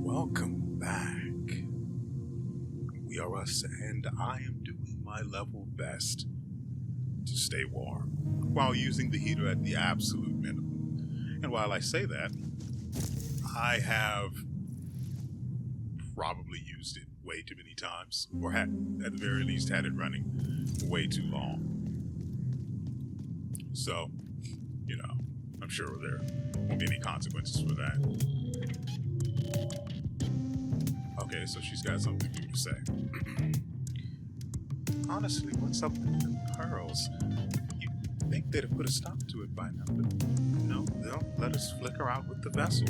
Welcome back. WeArEuS, and I am doing my level best to stay warm while using the heater at the absolute minimum. And while I say that, I have probably used it way too many times, or had, at the very least, had it running way too long. So, I'm sure there won't be any consequences for that. Okay, so she's got something new to say. Honestly, what's up with the pearls? You'd think they'd have put a stop to it by now, but no, they'll let us flicker out with the vessel.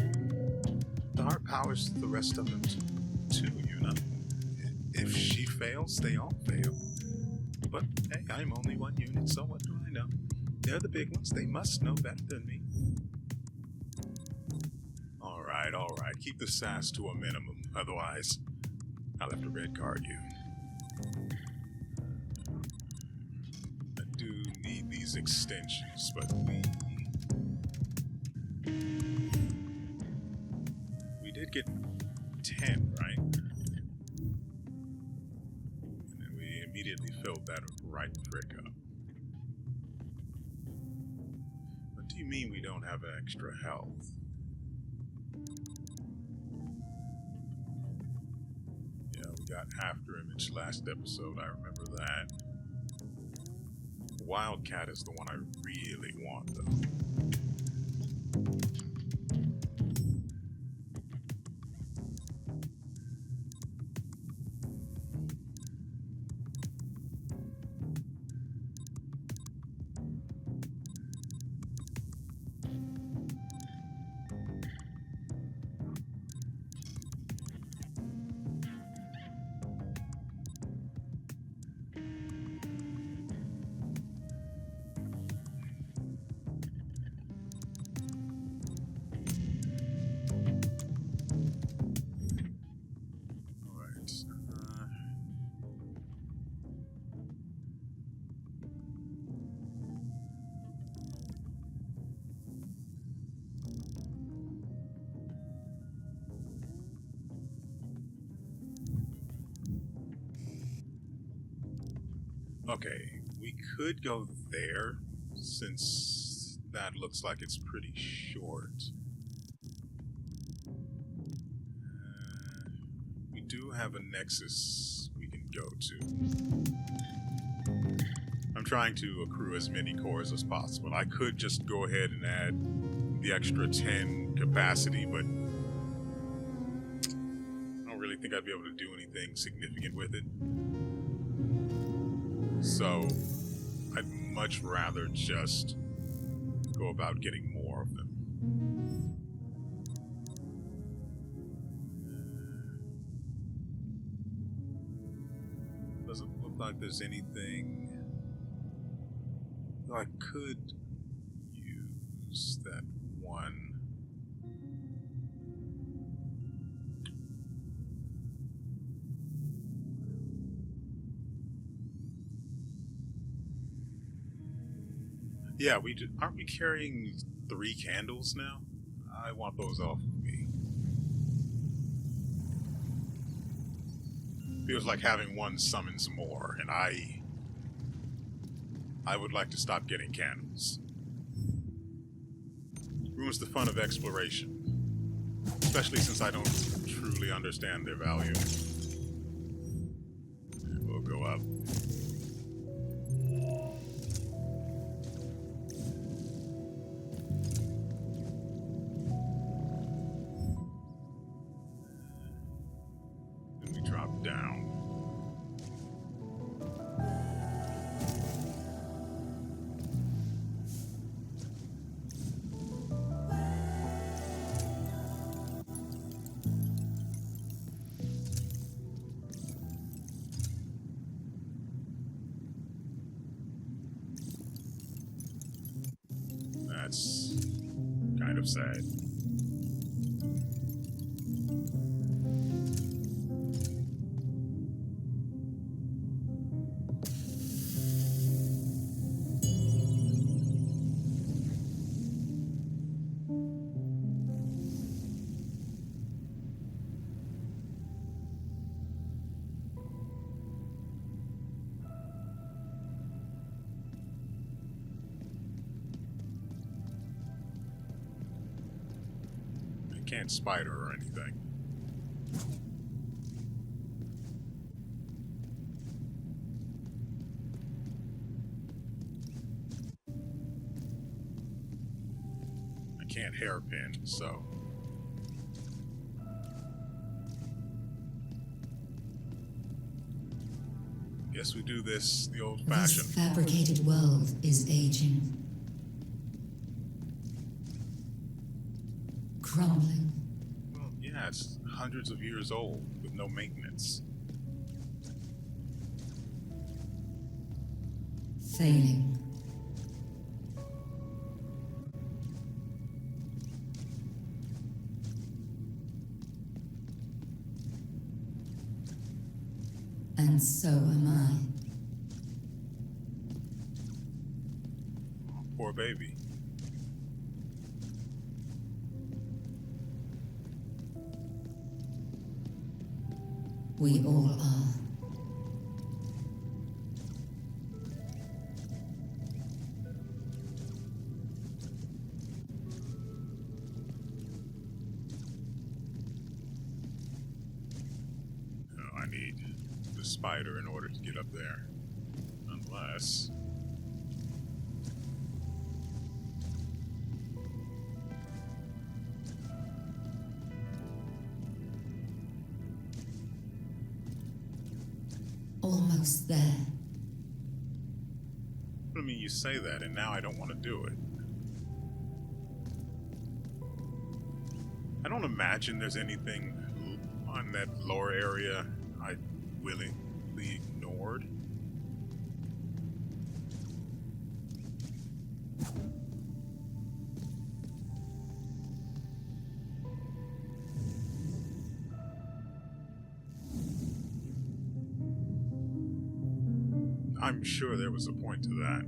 The heart powers the rest of them too, If she fails, they all fail. But hey, I'm only one unit, so what do I know? They're the big ones. They must know better than me. All right. Keep the sass to a minimum. Otherwise, I'll have to red card you. I do need these extensions, but we did get 10, right? And then we immediately filled that right frick up. What do you mean we don't have extra health? Yeah, we got after image last episode, I remember that. Wildcat is the one I really want, though. Okay, we could go there, since that looks like it's pretty short. We do have a nexus we can go to. I'm trying to accrue as many cores as possible. I could just go ahead and add the extra 10 capacity, but I don't really think I'd be able to do anything significant with it. So, I'd much rather just go about getting more of them. Doesn't look like there's anything. Though I could use that one. Yeah, aren't we carrying 3 candles now? I want those off of me. Feels like having one summons more, and I would like to stop getting candles. Ruins the fun of exploration, especially since I don't truly understand their value. We'll go up. Down. That's kind of sad. can't spider or anything. I can't hairpin, so... Guess we do this the old-fashioned. This fabricated world is aging. Crumbling. Well, yeah, it's hundreds of years old with no maintenance. Failing. And so am I. Poor baby. We all are. Oh, I need the spider in order to get up there. Unless... Almost there. I mean, you say that, and now I don't want to do it. I don't imagine there's anything on that lower area I willingly ignored. I'm sure there was a point to that.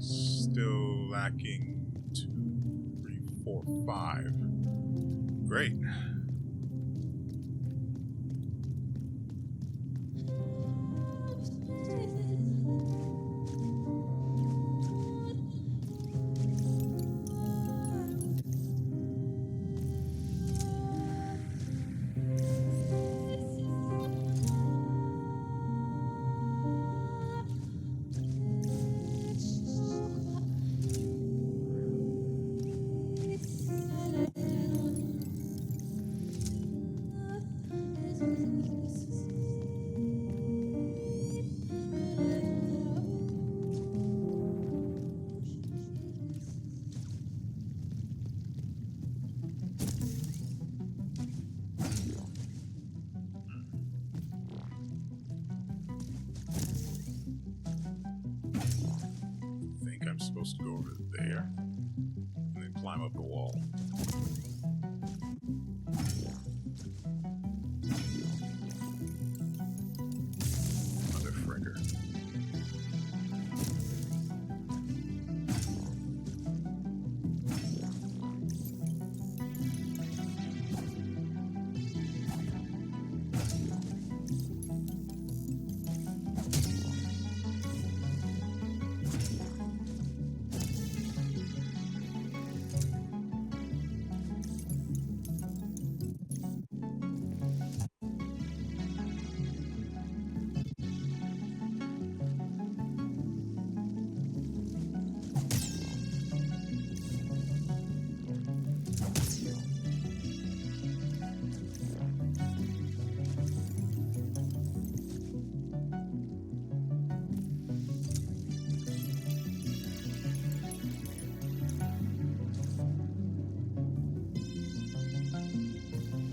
Still lacking 2, 3, 4, 5. Great. I'm supposed to go over there and then climb up the wall. Mother fricker.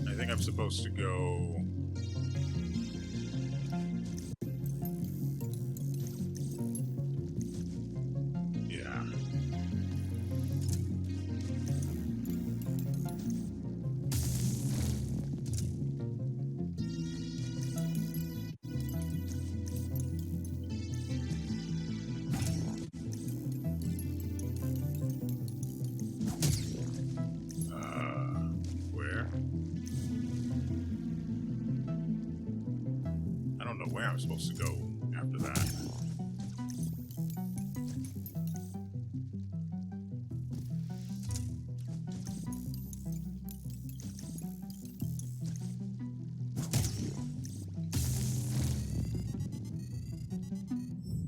I think I'm supposed to go... Yeah. Where? I don't know where I'm supposed to go after that.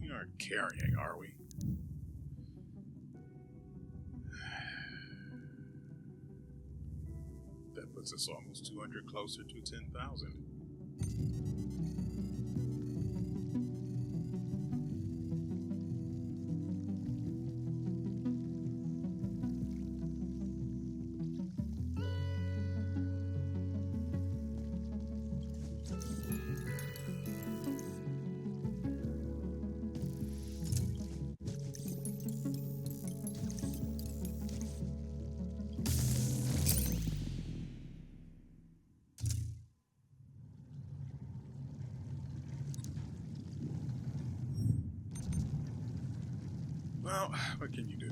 We aren't carrying, are we? That puts us almost 200 closer to 10,000. Well, what can you do?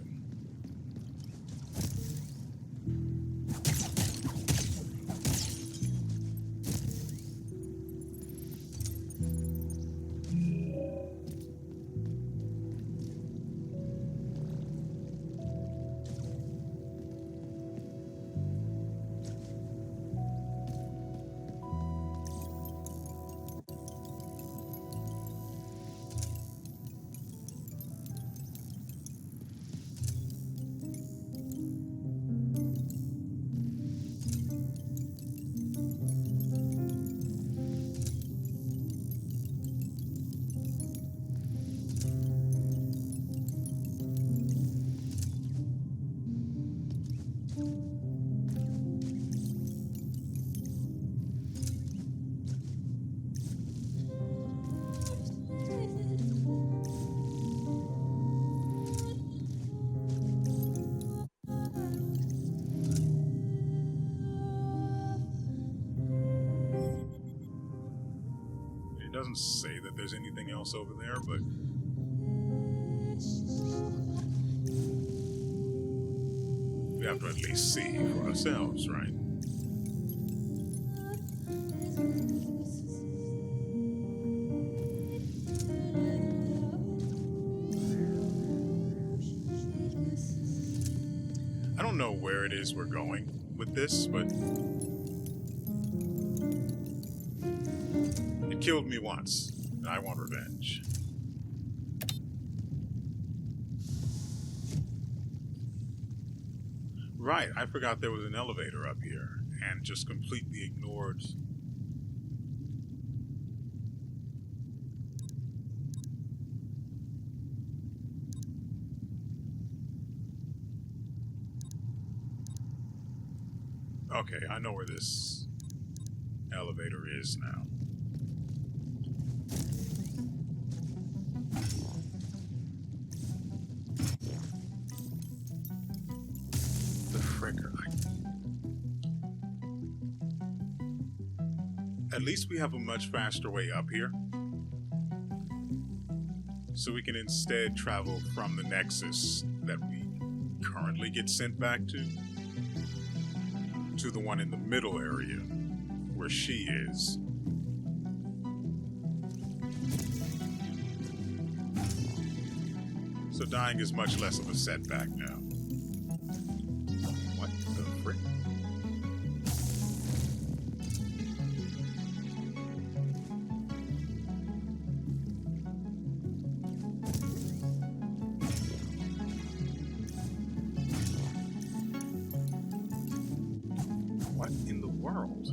It doesn't say that there's anything else over there, but we have to at least see for ourselves, right? I don't know where it is we're going with this, but it killed me once, and I want revenge. Right, I forgot there was an elevator up here, and just completely ignored. Okay, I know where this elevator is now. The fricker. At least we have a much faster way up here. So we can instead travel from the Nexus that we currently get sent back to the one in the middle area where she is. So dying is much less of a setback now. What the frick? What in the world?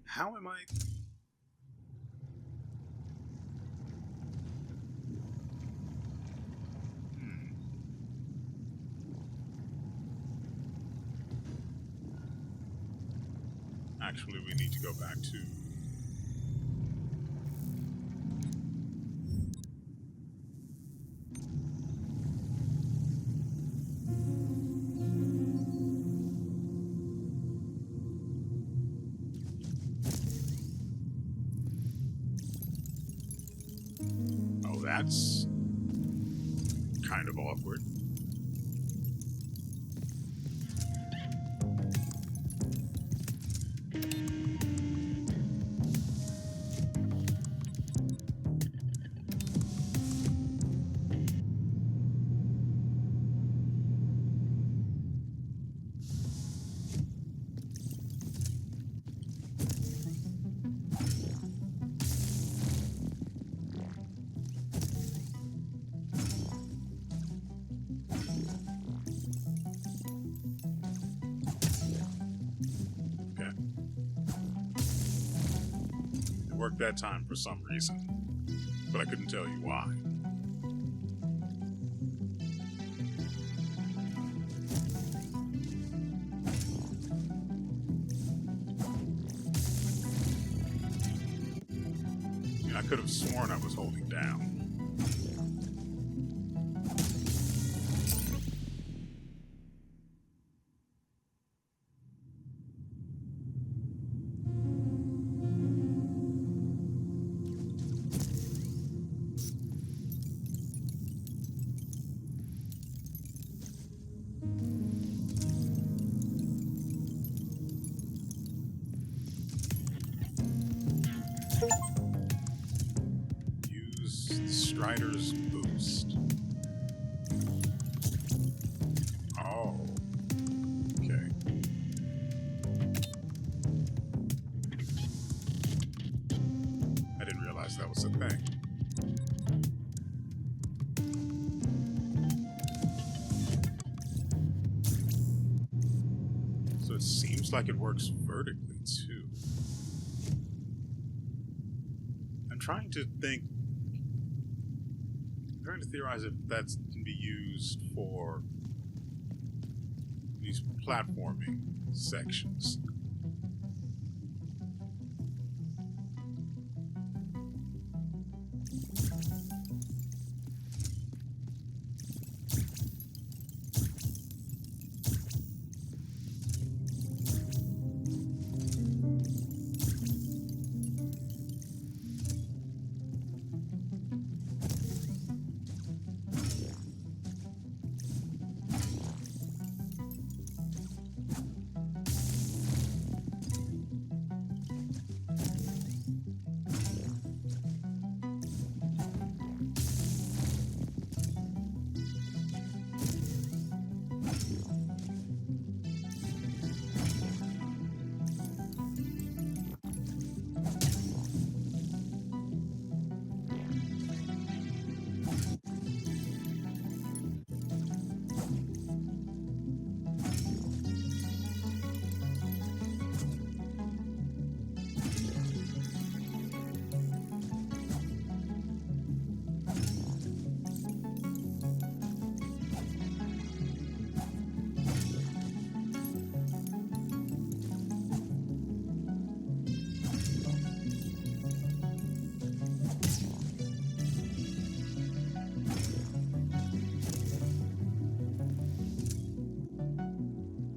How am I? Actually, we need to go back to... Oh, that's kind of awkward. Okay. It worked that time for some reason, but I couldn't tell you why. I could have sworn I was holding down. Use Strider's boost. Oh. Okay. I didn't realize that was a thing. So it seems like it works vertically too. I'm trying to theorize if that can be used for these platforming sections.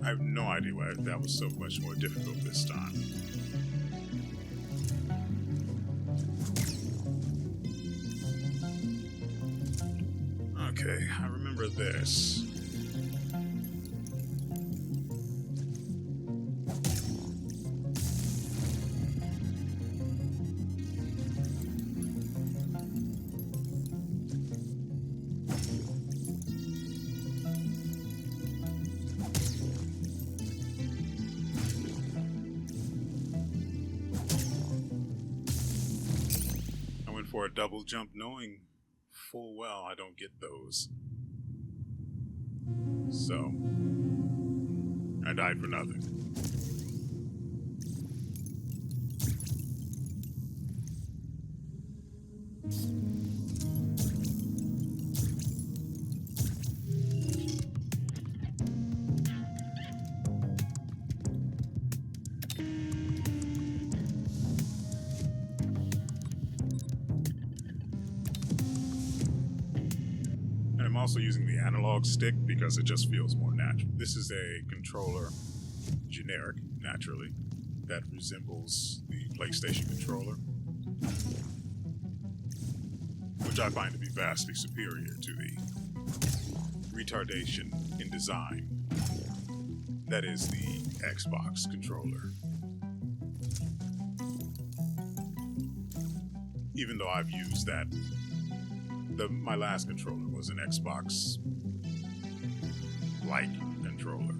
I have no idea why that was so much more difficult this time. Okay, I remember this. For a double jump, knowing full well I don't get those. So, I died for nothing. I'm also using the analog stick because it just feels more natural. This is a controller, generic, naturally, that resembles the PlayStation controller, which I find to be vastly superior to the retardation in design that is the Xbox controller. Even though I've used that, my last controller was an Xbox-like controller.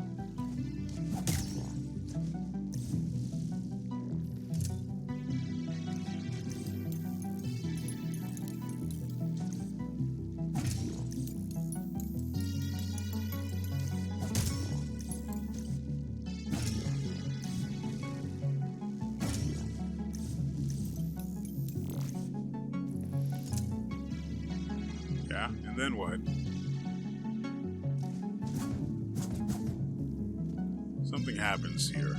Yeah, and then what? Something happens here.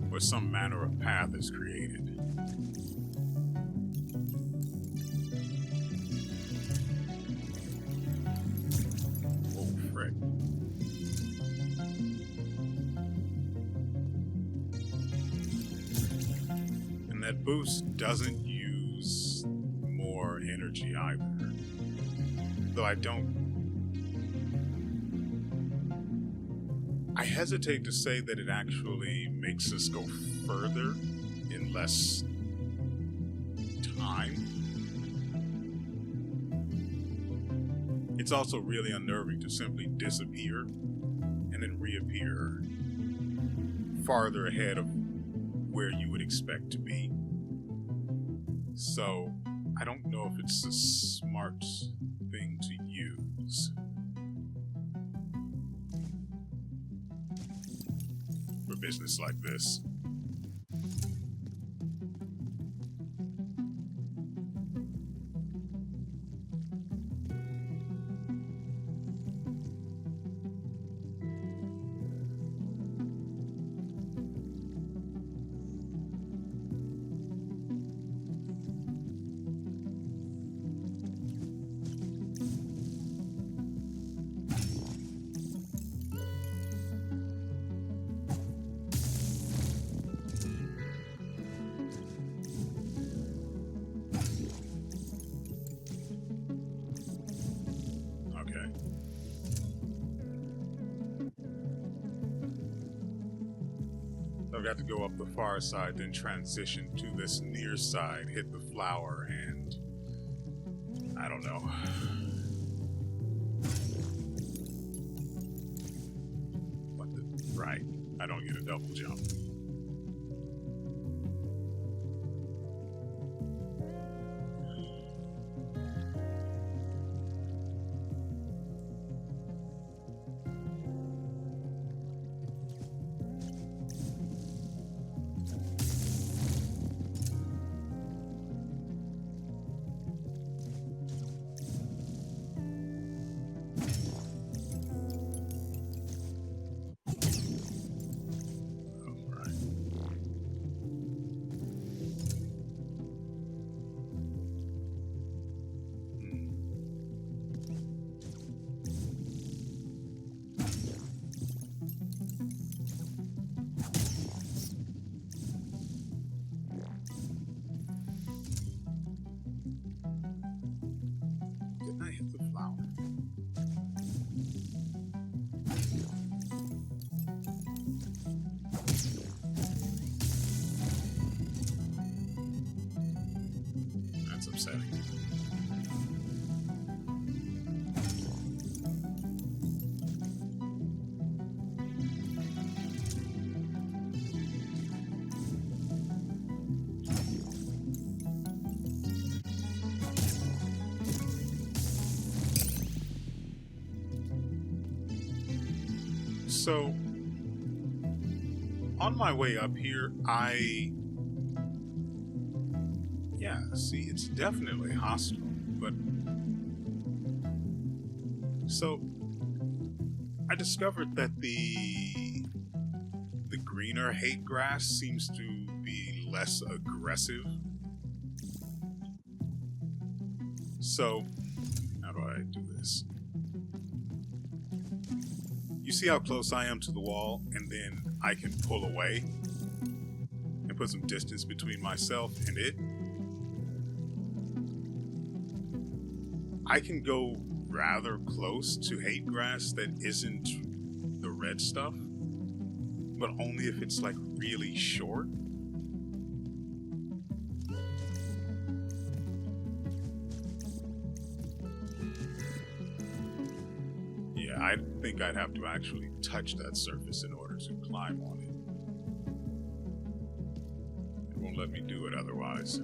Where some manner of path is created. Oh, frick. And that boost doesn't use more energy either. Though I hesitate to say that it actually makes us go further in less time. It's also really unnerving to simply disappear and then reappear farther ahead of where you would expect to be. So, I don't know if it's a smart thing to use for business like this. I've got to go up the far side, then transition to this near side, hit the flower, and I don't know. What the? Right. I don't get a double jump. Didn't I hit the flower? That's upsetting. So, on my way up here, see, it's definitely hostile, but... So, I discovered that the greener hate grass seems to be less aggressive. So, how do I do this? You see how close I am to the wall, and then I can pull away and put some distance between myself and it. I can go rather close to hate grass that isn't the red stuff, but only if it's like really short. Yeah, I think I'd have to actually touch that surface in order to climb on it. It won't let me do it otherwise.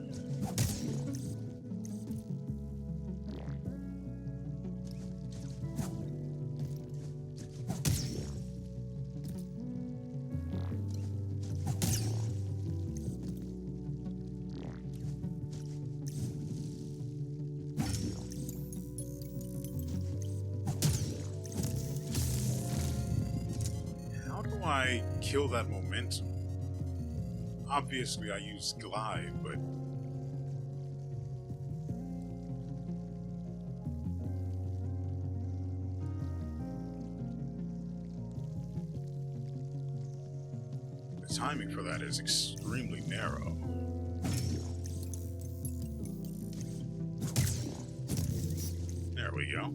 I kill that momentum? Obviously I use glide, but the timing for that is extremely narrow. There we go.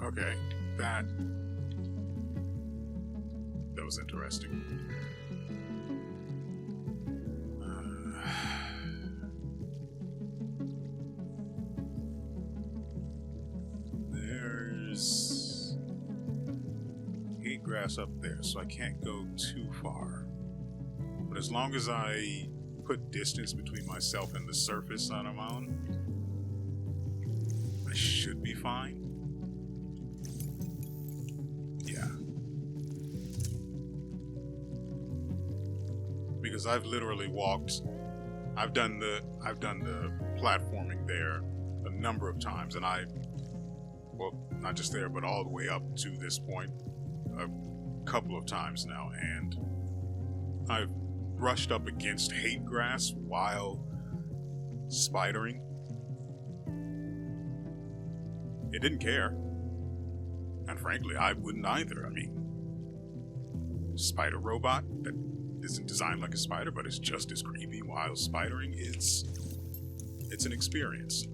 Okay, that was interesting. There's hate grass up there, so I can't go too far. But as long as I put distance between myself and the surface that I'm on, I should be fine. Because I've literally walked, I've done the platforming there a number of times, and well, not just there, but all the way up to this point a couple of times now, and I've brushed up against hate grass while spidering. It didn't care, and frankly, I wouldn't either. I mean, spider robot that isn't designed like a spider, but it's just as creepy while spidering. It's an experience.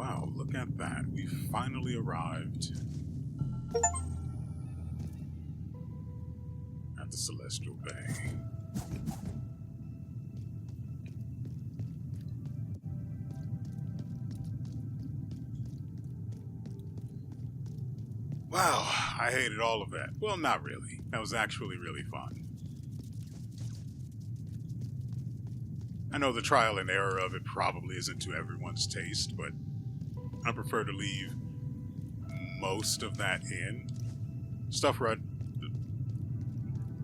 Wow, look at that. We finally arrived at the Celestial Bay. Wow, I hated all of that. Well, not really. That was actually really fun. I know the trial and error of it probably isn't to everyone's taste, but I prefer to leave most of that in. Stuff where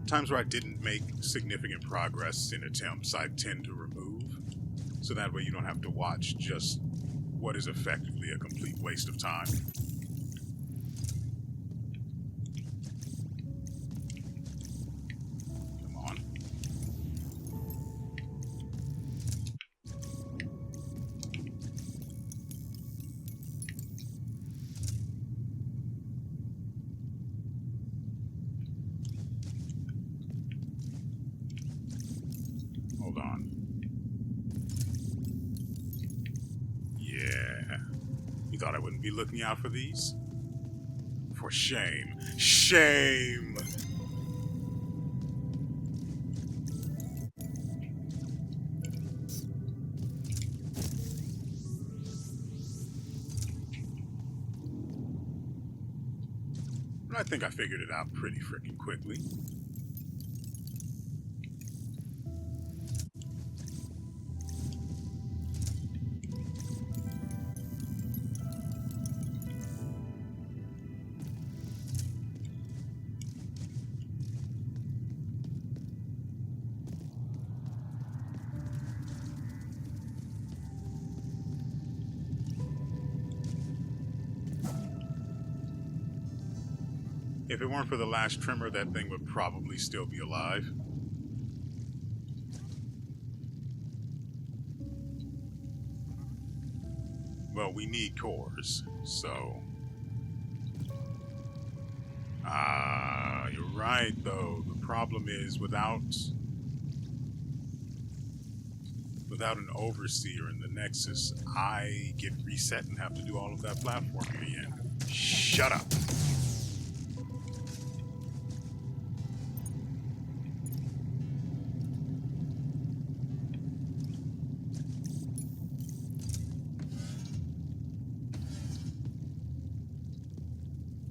times where I didn't make significant progress in attempts, I tend to remove. So that way you don't have to watch just what is effectively a complete waste of time. Come on. Hold on. Yeah. You thought I wouldn't be looking out for these? For shame. Shame! I think I figured it out pretty freaking quickly. If it weren't for the last trimmer, that thing would probably still be alive. Well, we need cores, so... you're right, though. The problem is, without an overseer in the Nexus, I get reset and have to do all of that platforming again. Shut up!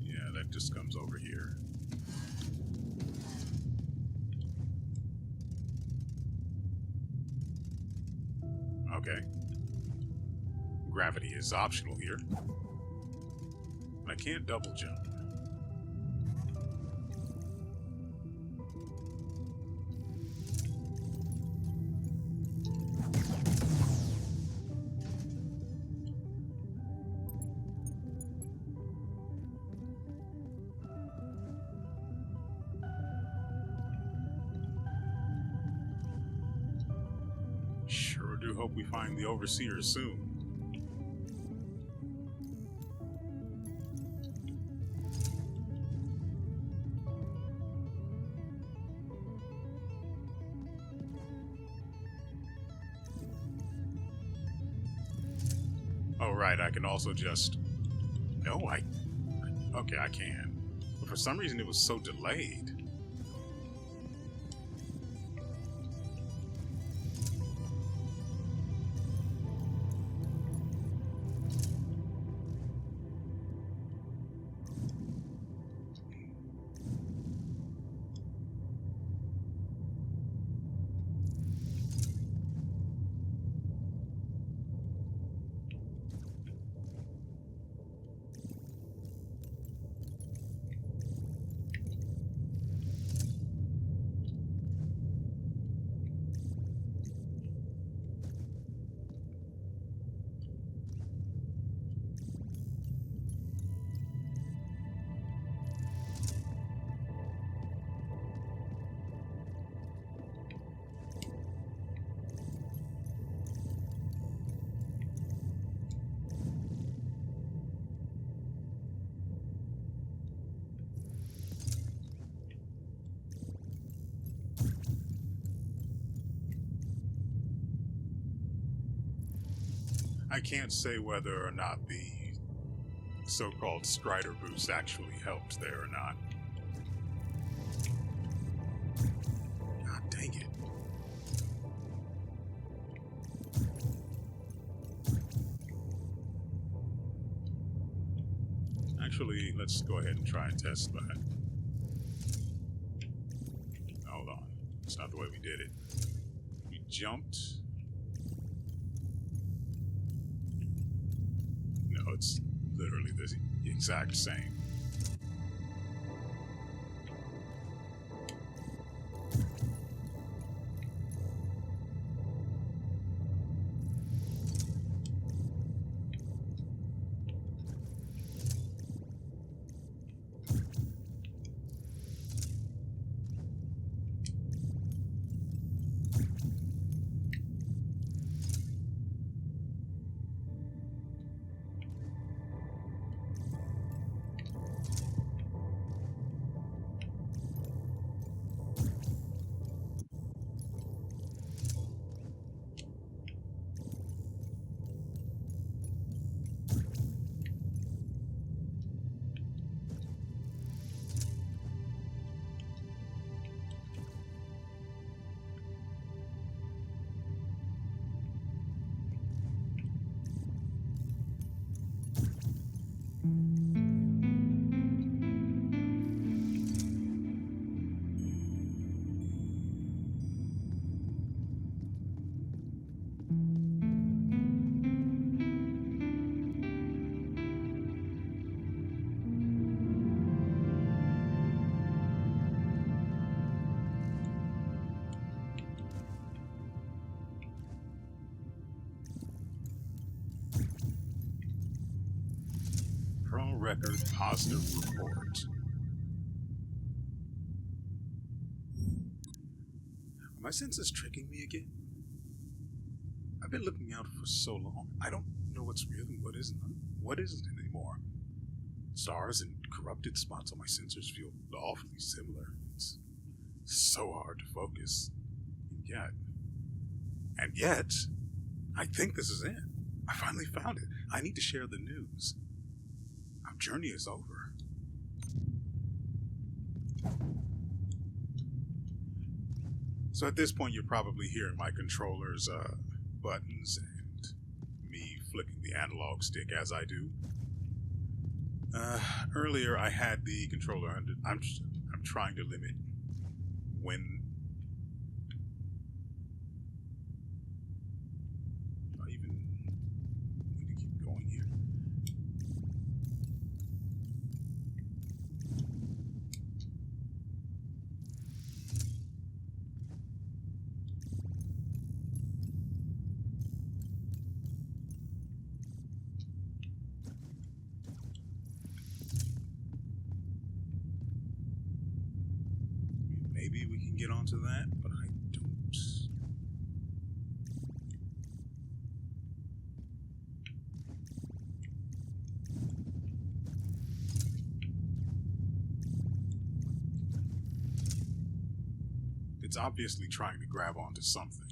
Yeah, that just comes over here. Okay. Gravity is optional here. I can't double jump. Sure do hope we find the Overseer soon. Oh, right, I can also just... No, okay, I can. But for some reason it was so delayed. I can't say whether or not the so-called Strider boost actually helped there or not. God dang it. Actually, let's go ahead and try and test that. Hold on. That's not the way we did it. We jumped. No, it's literally the exact same. Pro record positive report. Are my senses tricking me again? I've been looking out for so long. I don't know what's real and what isn't. What isn't anymore? Stars and corrupted spots on my sensors feel awfully similar. It's so hard to focus. And yet, I think this is it. I finally found it. I need to share the news. Our journey is over. So at this point, you're probably hearing my controller's buttons and me flicking the analog stick as I do. Earlier, I had the controller under. I'm trying to limit when. Do I even need to keep going here? Maybe we can get onto that, but I don't. It's obviously trying to grab onto something.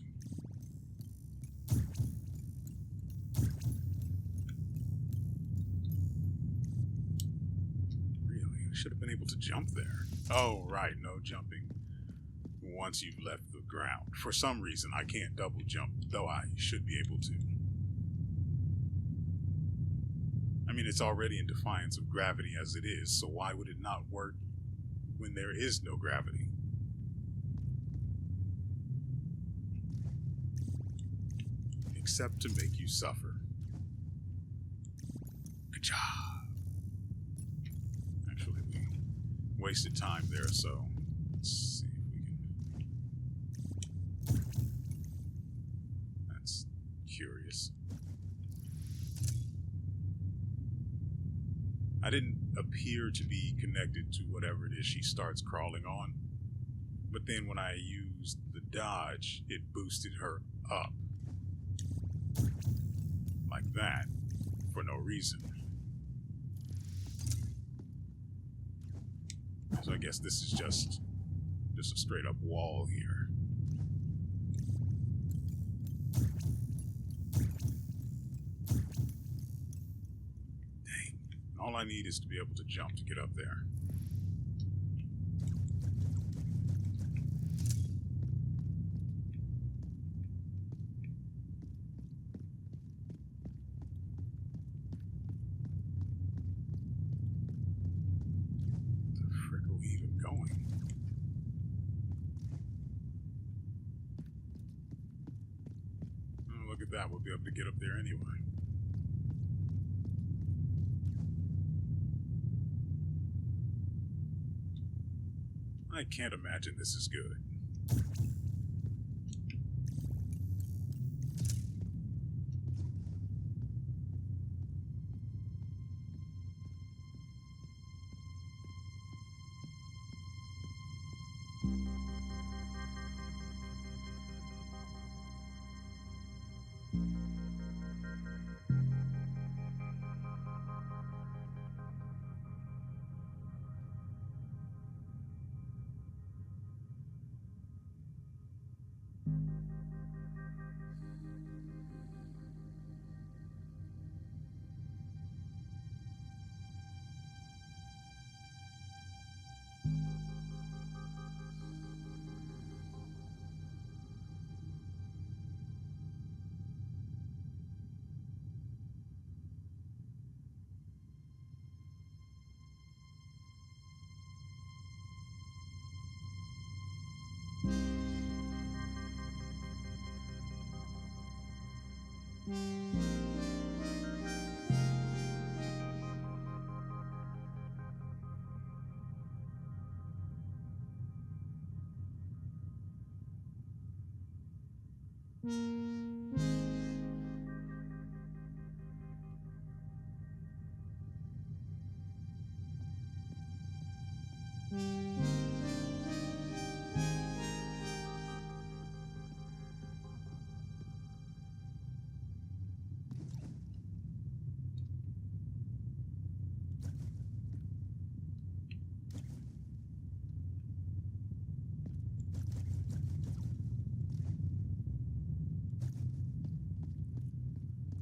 Really? I should have been able to jump there. Oh, right, no jumping once you've left the ground. For some reason, I can't double jump, though I should be able to. I mean, it's already in defiance of gravity as it is, so why would it not work when there is no gravity? Except to make you suffer. Good job. Actually, we wasted time there, so let's see if we can. That's curious. I didn't appear to be connected to whatever it is she starts crawling on, but then when I used the dodge, it boosted her up. Like that, for no reason. So I guess this is just a straight up wall here. All I need is to be able to jump to get up there. The frick are we even going? Oh, look at that. We'll be able to get up there anyway. I can't imagine this is good.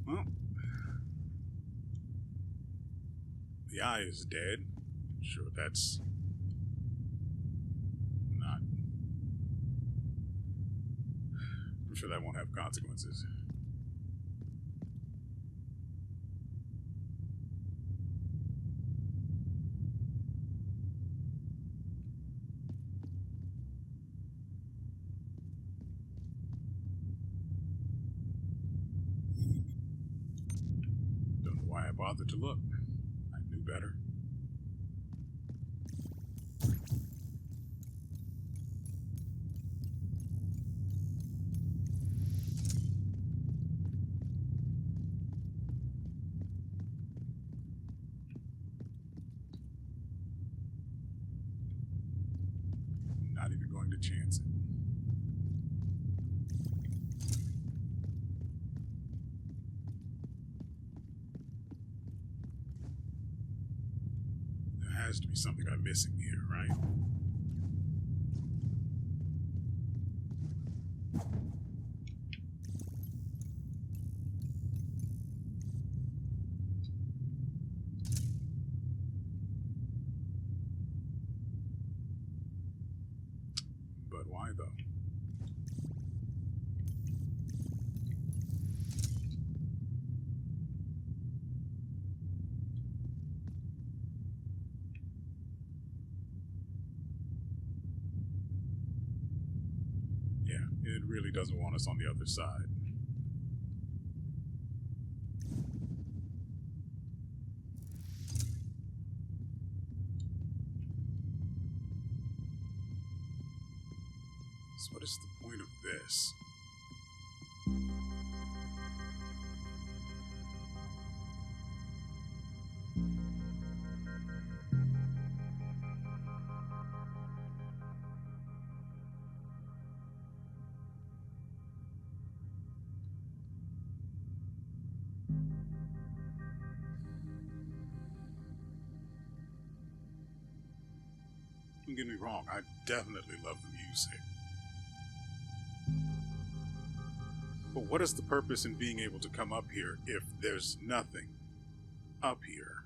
Well, the eye is dead. Sure, that's not... I'm sure that won't have consequences. Don't know why I bothered to look. I knew better. Not even going to chance it. There has to be something I'm missing here, right? But why, though? Yeah, it really doesn't want us on the other side. So what is the point of this? Don't get me wrong, I definitely love the music. But what is the purpose in being able to come up here if there's nothing up here?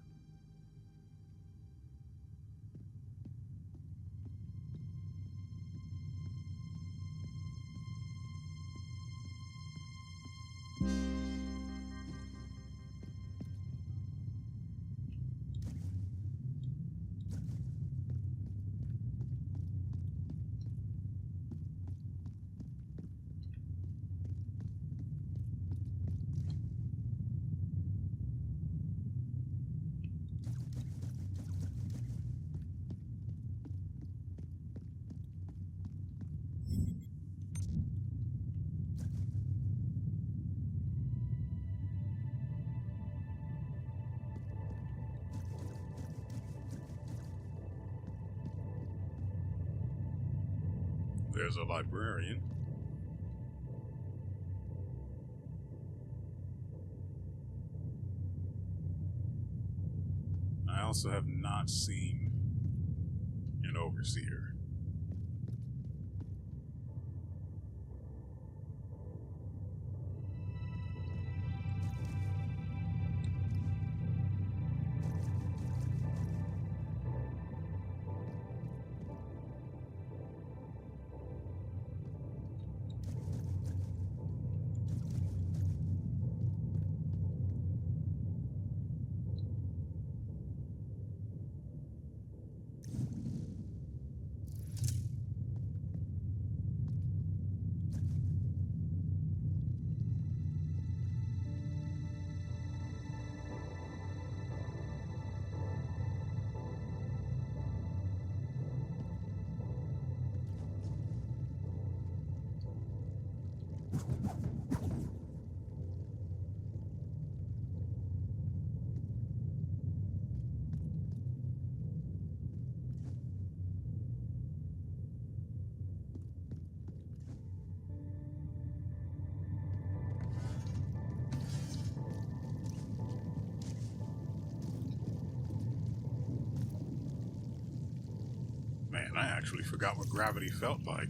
there's a librarian. I also have not seen an overseer. Man, I actually forgot what gravity felt like.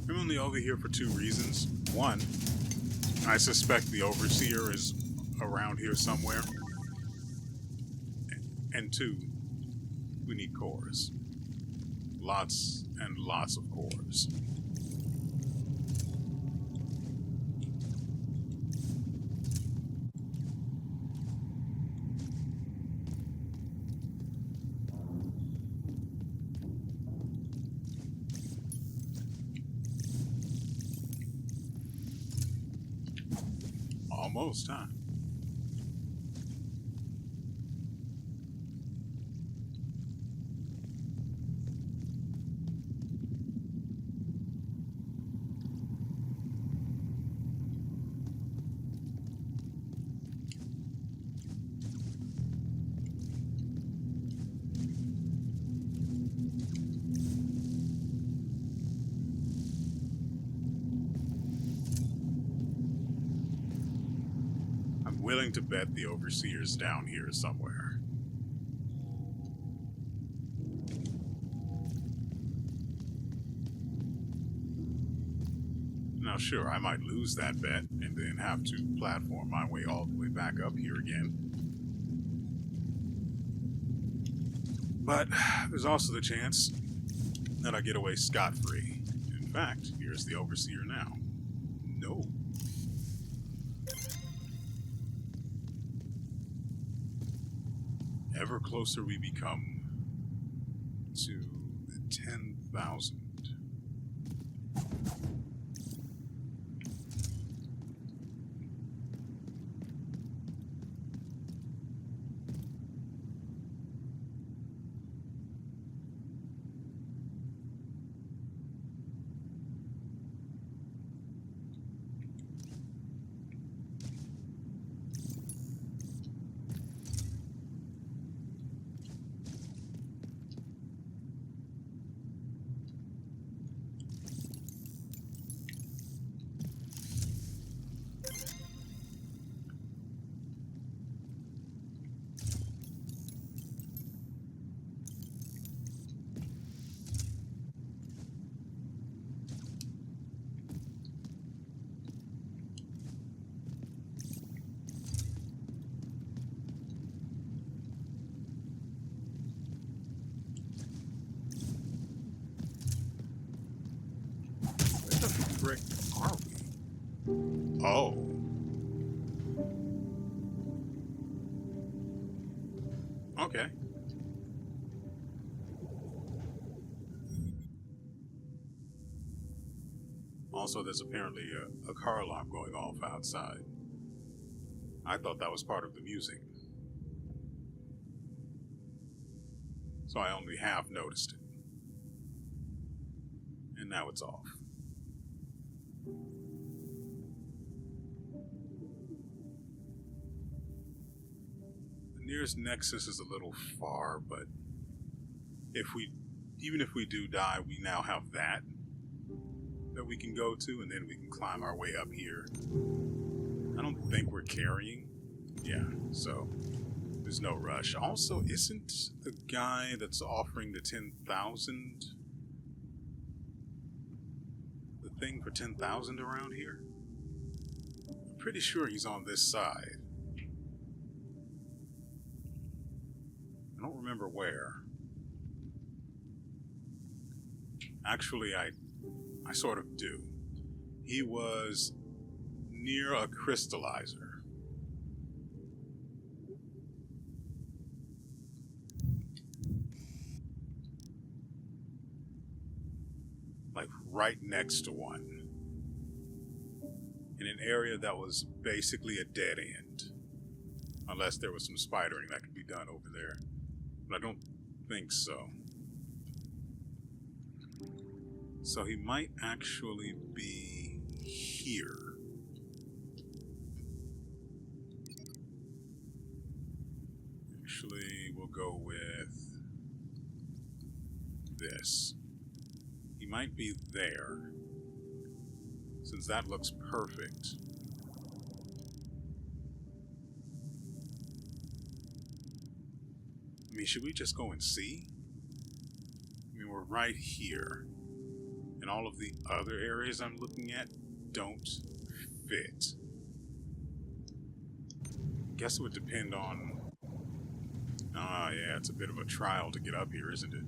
I'm only over here for two reasons. One, I suspect the overseer is around here somewhere. And two, we need cores. Lots and lots of cores. Almost, huh? I'm willing to bet the overseer's down here somewhere. Now, sure, I might lose that bet and then have to platform my way all the way back up here again. But there's also the chance that I get away scot-free. In fact, here's the overseer now. No. Ever closer we become to the 10,000. Okay. Also, there's apparently a car alarm going off outside. I thought that was part of the music, so I only half noticed it. And now it's off. The nearest nexus is a little far, but even if we do die, we now have that we can go to, and then we can climb our way up here. I don't think we're carrying. Yeah, so there's no rush. Also, isn't the guy that's offering the 10,000 the thing for 10,000 around here? I'm pretty sure he's on this side. I don't remember where. Actually, I sort of do. He was near a crystallizer. Like right next to one. In an area that was basically a dead end. Unless there was some spidering that could be done over there. But I don't think so. So he might actually be here. Actually, we'll go with this. He might be there, since that looks perfect. I mean, should we just go and see? I mean, we're right here. And all of the other areas I'm looking at don't fit. Guess it would depend on... Ah, yeah, it's a bit of a trial to get up here, isn't it?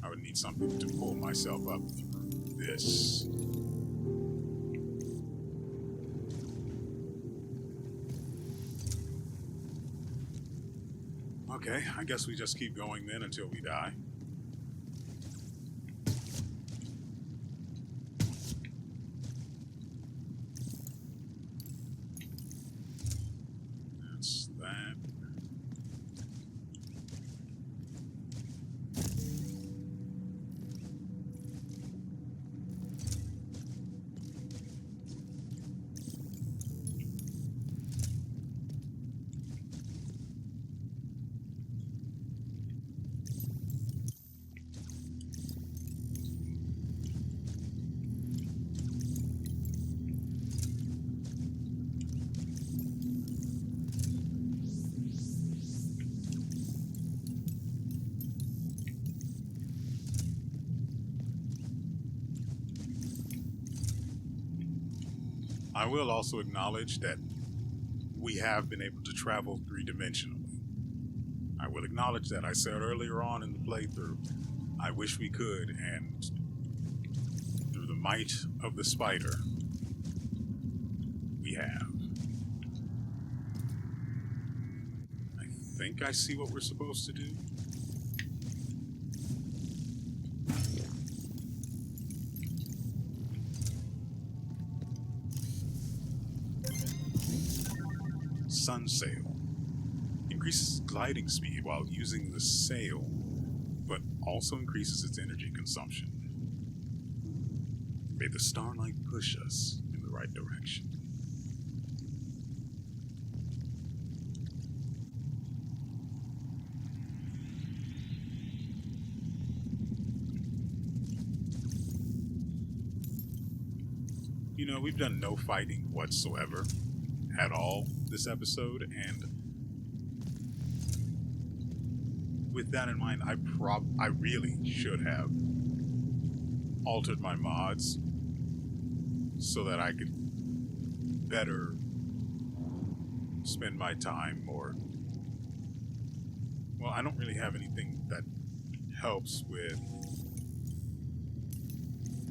I would need something to pull myself up through this. Okay, I guess we just keep going then until we die. That's that. I will also acknowledge that we have been able to travel three-dimensionally. I will acknowledge that. I said earlier on in the playthrough, I wish we could, and through the might of the spider, we have. I think I see what we're supposed to do. Sun sail. Increases gliding speed while using the sail, but also increases its energy consumption. May the starlight push us in the right direction. You know, we've done no fighting whatsoever at all this episode, and with that in mind, I really should have altered my mods so that I could better spend my time or Well, I don't really have anything that helps with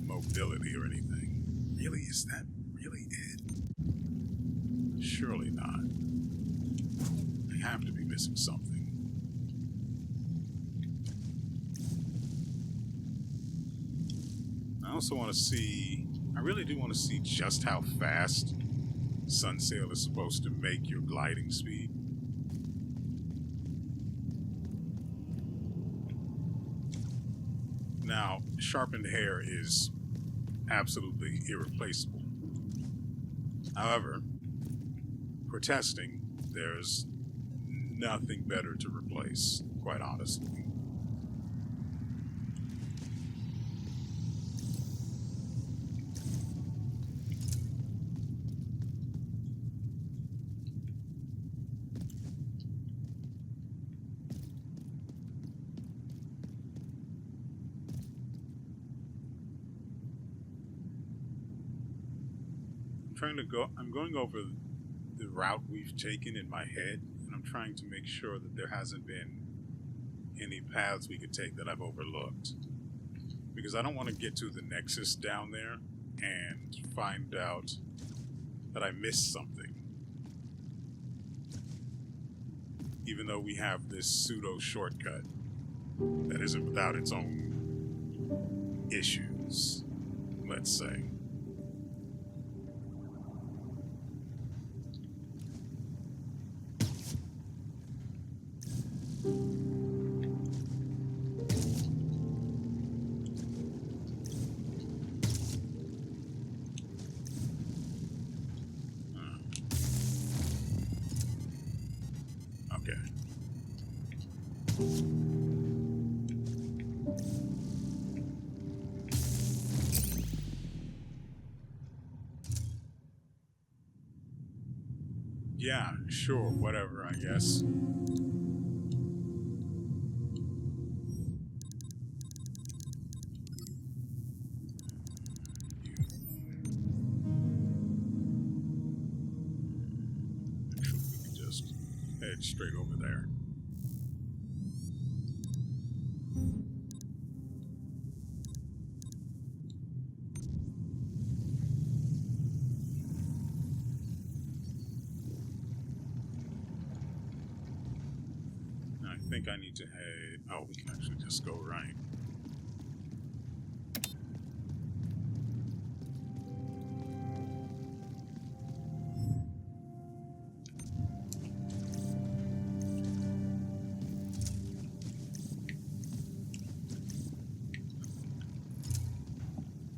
mobility or anything. Really? Is that really it? Surely not. I have to be missing something. I also want to see... I really do want to see just how fast Sunsail is supposed to make your gliding speed. Now, sharpened hair is absolutely irreplaceable. However, for testing, there's nothing better to replace, quite honestly. I'm going over the route we've taken in my head, and I'm trying to make sure that there hasn't been any paths we could take that I've overlooked. Because I don't want to get to the Nexus down there and find out that I missed something. Even though we have this pseudo shortcut that isn't without its own issues, let's say. Okay. Yeah, sure, whatever, I guess. Actually, we can just head straight over there. I think I need to head... Oh, we can actually just go right.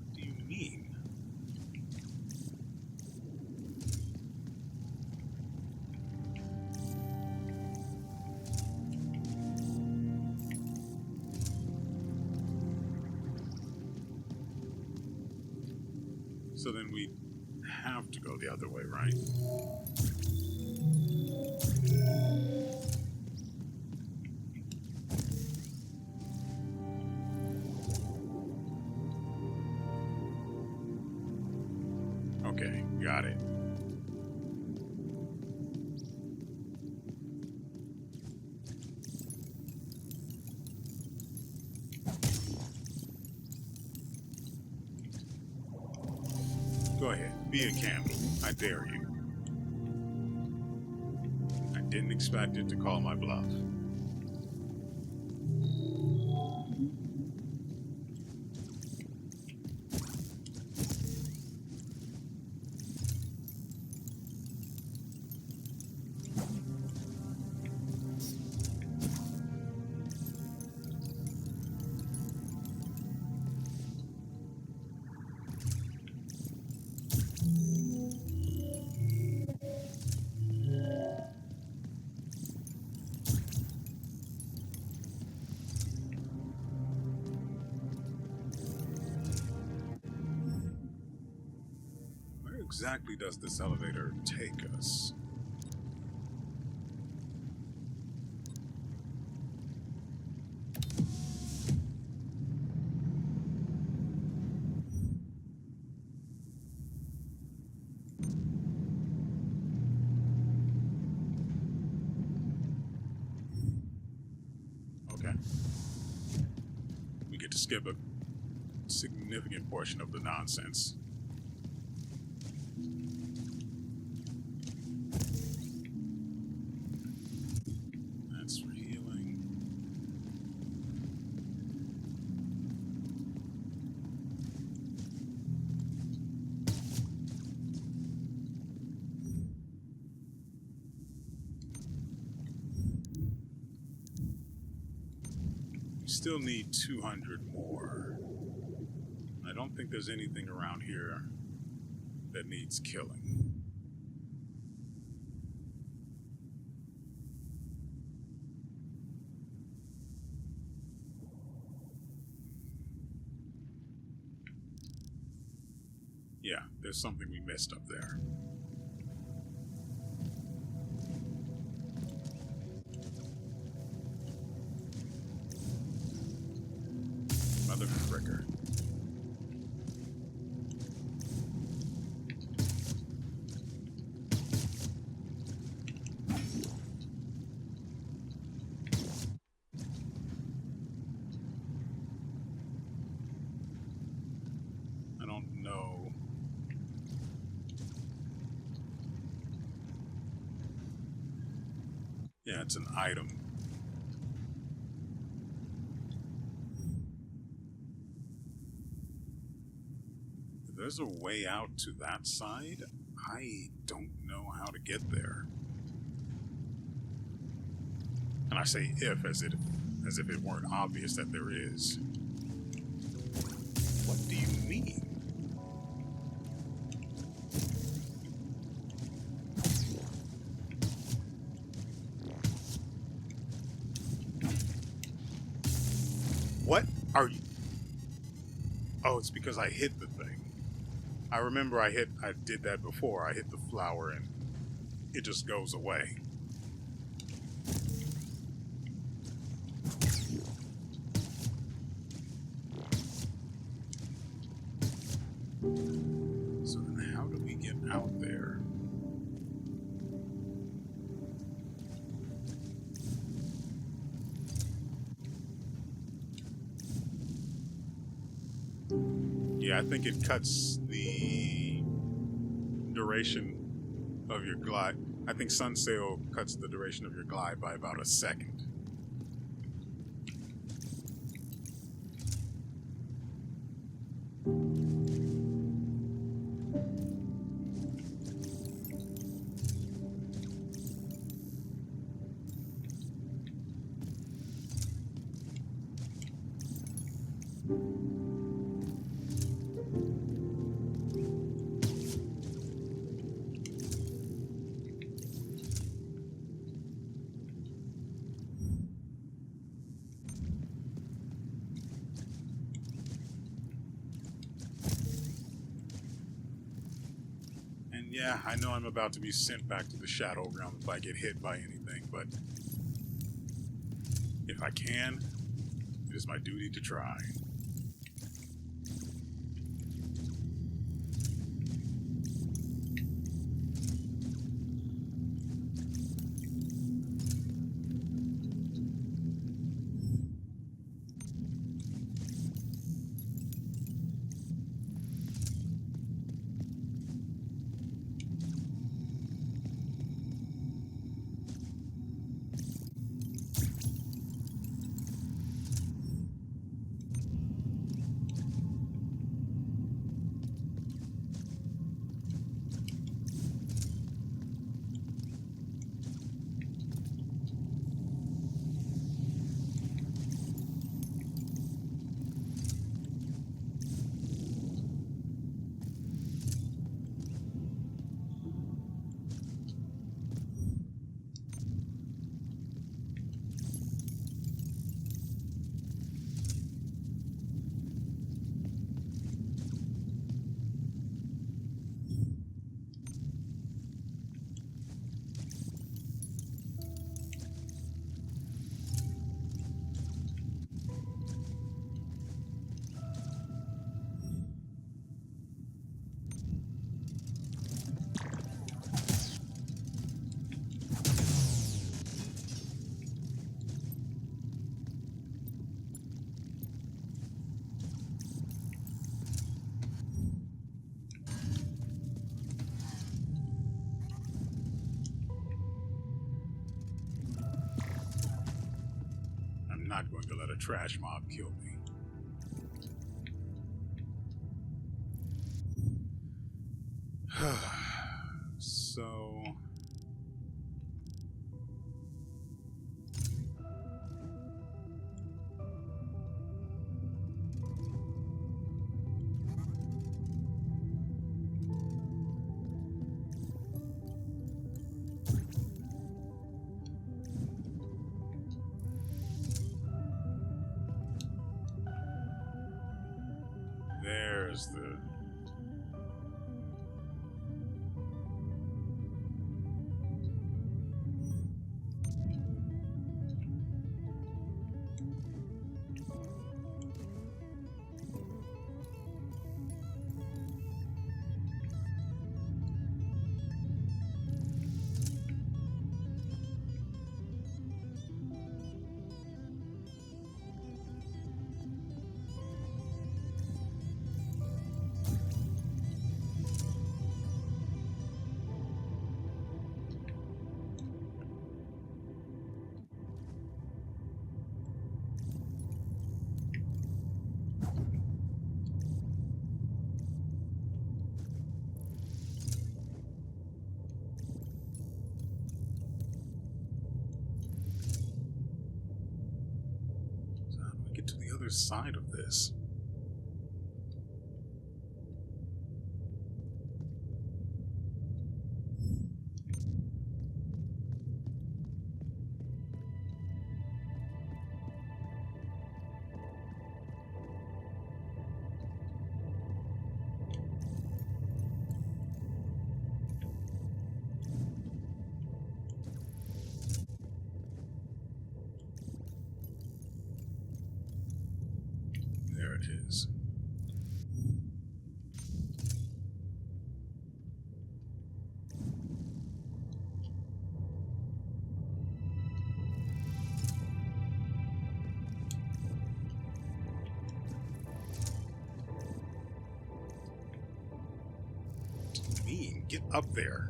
What do you mean? So then we have to go the other way, right? Okay, got it. Go ahead, be a candle. I dare you. I didn't expect it to call my bluff. Where exactly does this elevator take us? get to skip a significant portion of the nonsense. That's for healing. We still need 200 more. I don't think there's anything around here that needs killing. Yeah, there's something we missed up there. Mother fricker. I don't know. Yeah, it's an item. If there's a way out to that side, I don't know how to get there. And I say if as if it weren't obvious that there is. What do you mean? What are you? Oh, it's because I hit the thing. I remember I did that before. I hit the flower and it just goes away. So then how do we get out there? Yeah, I think it cuts the duration of your glide. I think Sunsail cuts the duration of your glide by about a second. Yeah, I know I'm about to be sent back to the Shadow Realm if I get hit by anything, but if I can, it is my duty to try. I'm not going to let a trash mob kill me. So... there's the... to the other side of this. There it is. Mean, get up there.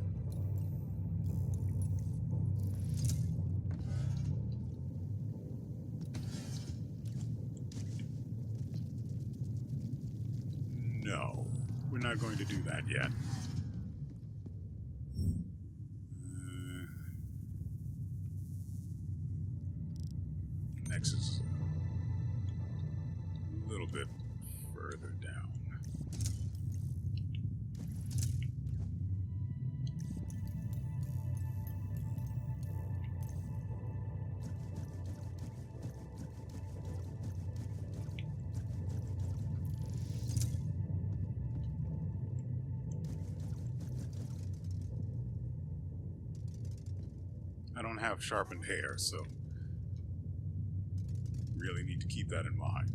No, we're not going to do that yet. Next is a little bit further down. I don't have sharpened hair, so really need to keep that in mind.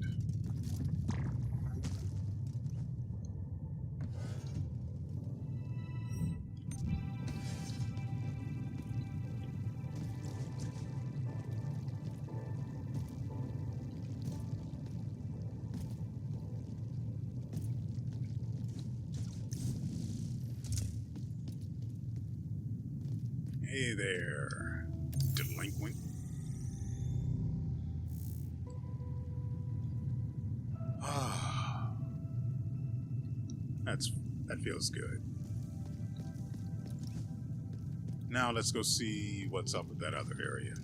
Hey there, delinquent. Ah, that feels good. Now let's go see what's up with that other area.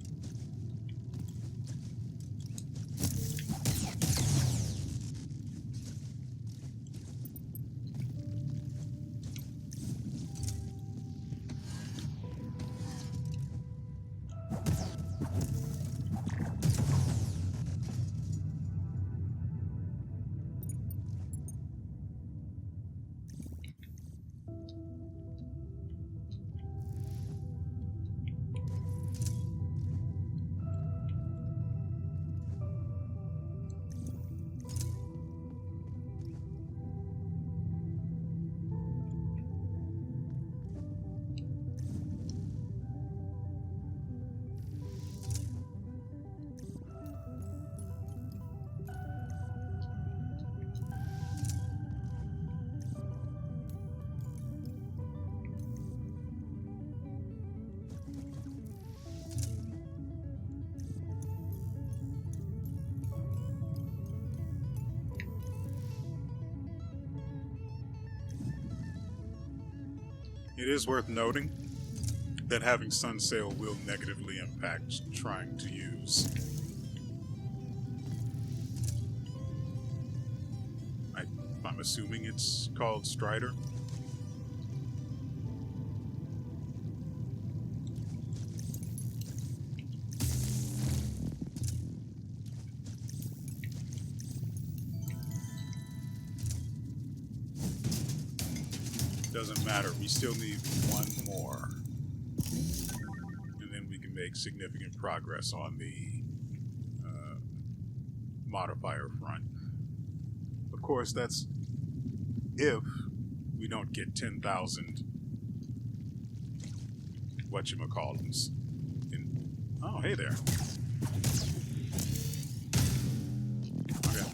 It is worth noting that having sun sail will negatively impact trying to use. I'm assuming it's called Strider. Doesn't matter, we still need one more. And then we can make significant progress on the modifier front. Of course, that's if we don't get 10,000 whatchamacallums. Oh, hey there. Okay.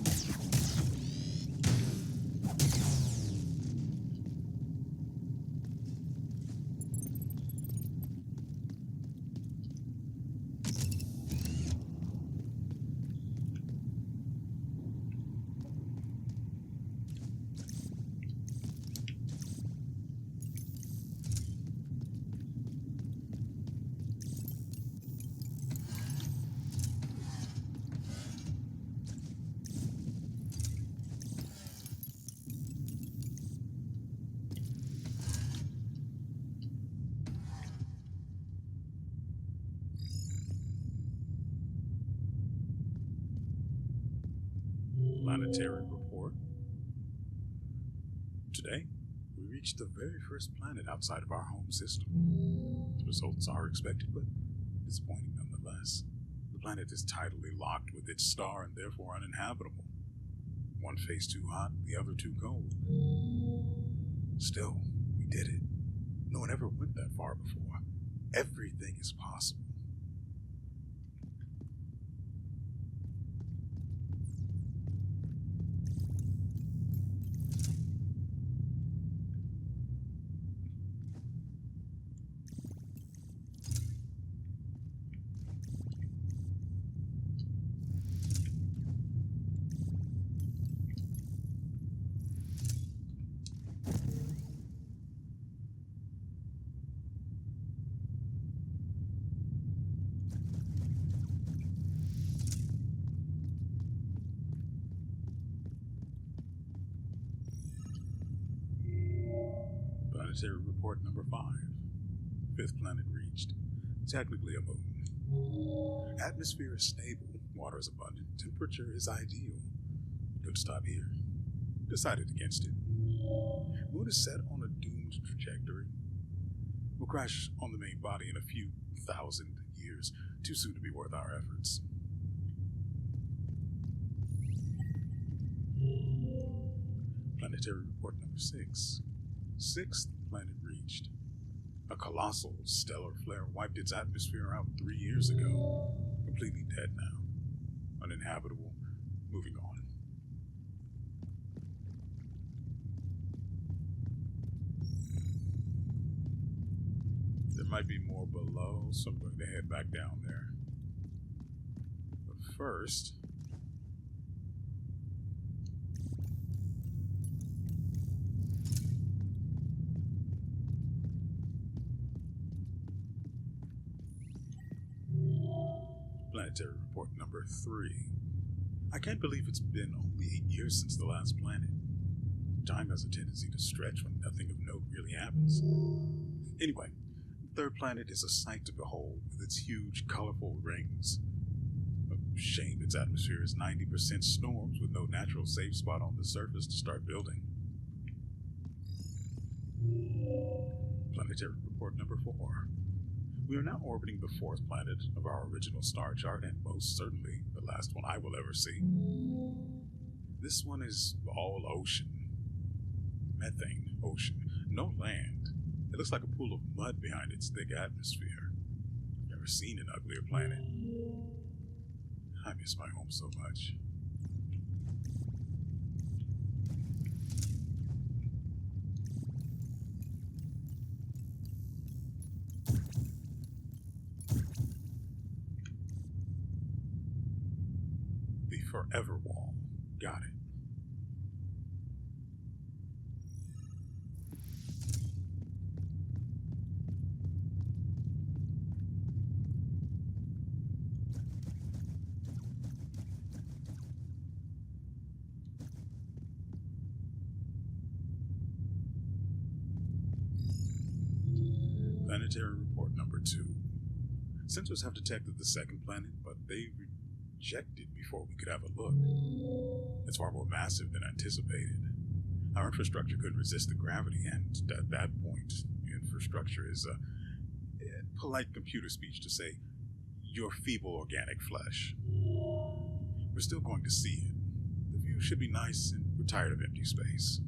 Planetary report. Today, we reached the very first planet outside of our home system. The results are expected, but disappointing nonetheless. The planet is tidally locked with its star and therefore uninhabitable. One face too hot, the other too cold. Still, we did it. No one ever went that far before. Everything is possible. Planetary report number 5. Fifth planet reached. Technically a moon. Atmosphere is stable, water is abundant, temperature is ideal. Could stop here. Decided against it. Moon is set on a doomed trajectory. We'll crash on the main body in a few thousand years. Too soon to be worth our efforts. Planetary report number 6. Sixth planet reached. A colossal stellar flare wiped its atmosphere out 3 years ago. Completely dead now. Uninhabitable. Moving on. There might be more below, so I'm going to head back down there. But first, planetary report number 3. I can't believe it's been only 8 years since the last planet. Time has a tendency to stretch when nothing of note really happens. Anyway, the third planet is a sight to behold with its huge, colorful rings. A shame its atmosphere is 90% storms with no natural safe spot on the surface to start building. Planetary report number 4. We are now orbiting the 4th planet of our original star chart, and most certainly the last one I will ever see. This one is all ocean. Methane ocean. No land. It looks like a pool of mud behind its thick atmosphere. I've never seen an uglier planet. I miss my home so much. The Forever Wall. Got it. Planetary report number 2. Sensors have detected the second planet, but they rejected before we could have a look. It's far more massive than anticipated. Our infrastructure couldn't resist the gravity, and at that point, infrastructure is a polite computer speech to say, your feeble organic flesh. We're still going to see it. The view should be nice, and we're tired of empty space.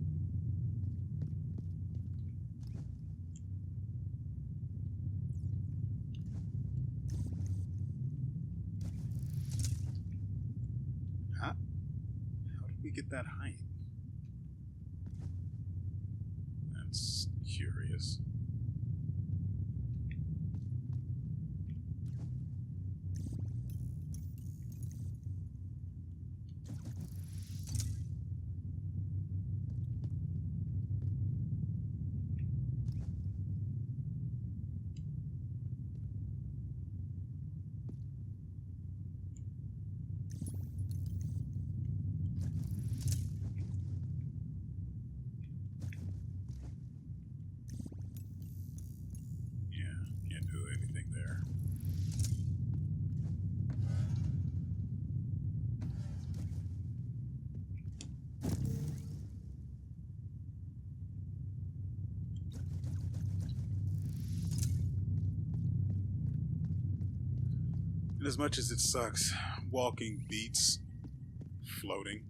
How did we get that height? That's curious. Can't do anything there. And as much as it sucks, walking beats floating.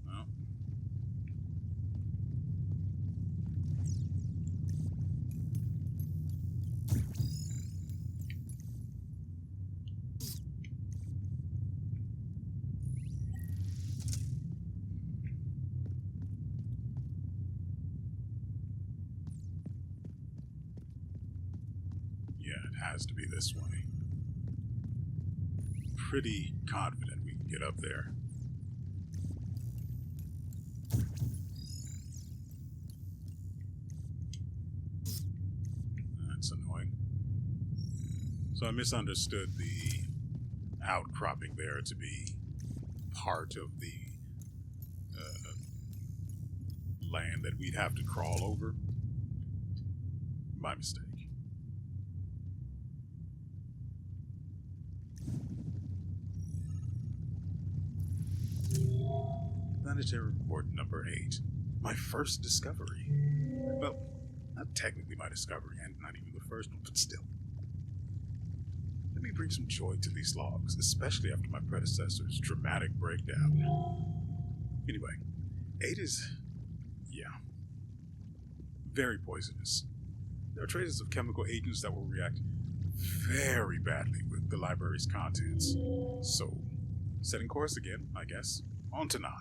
Well, yeah, it has to be this way. Pretty confident we can get up there. That's annoying. So I misunderstood the outcropping there to be part of the land that we'd have to crawl over. My mistake. Planetary report number 8. My first discovery. Well, not technically my discovery, and not even the first one, but still. Let me bring some joy to these logs, especially after my predecessor's dramatic breakdown. Anyway, 8 is, very poisonous. There are traces of chemical agents that will react very badly with the library's contents. So, setting course again, I guess. On to 9.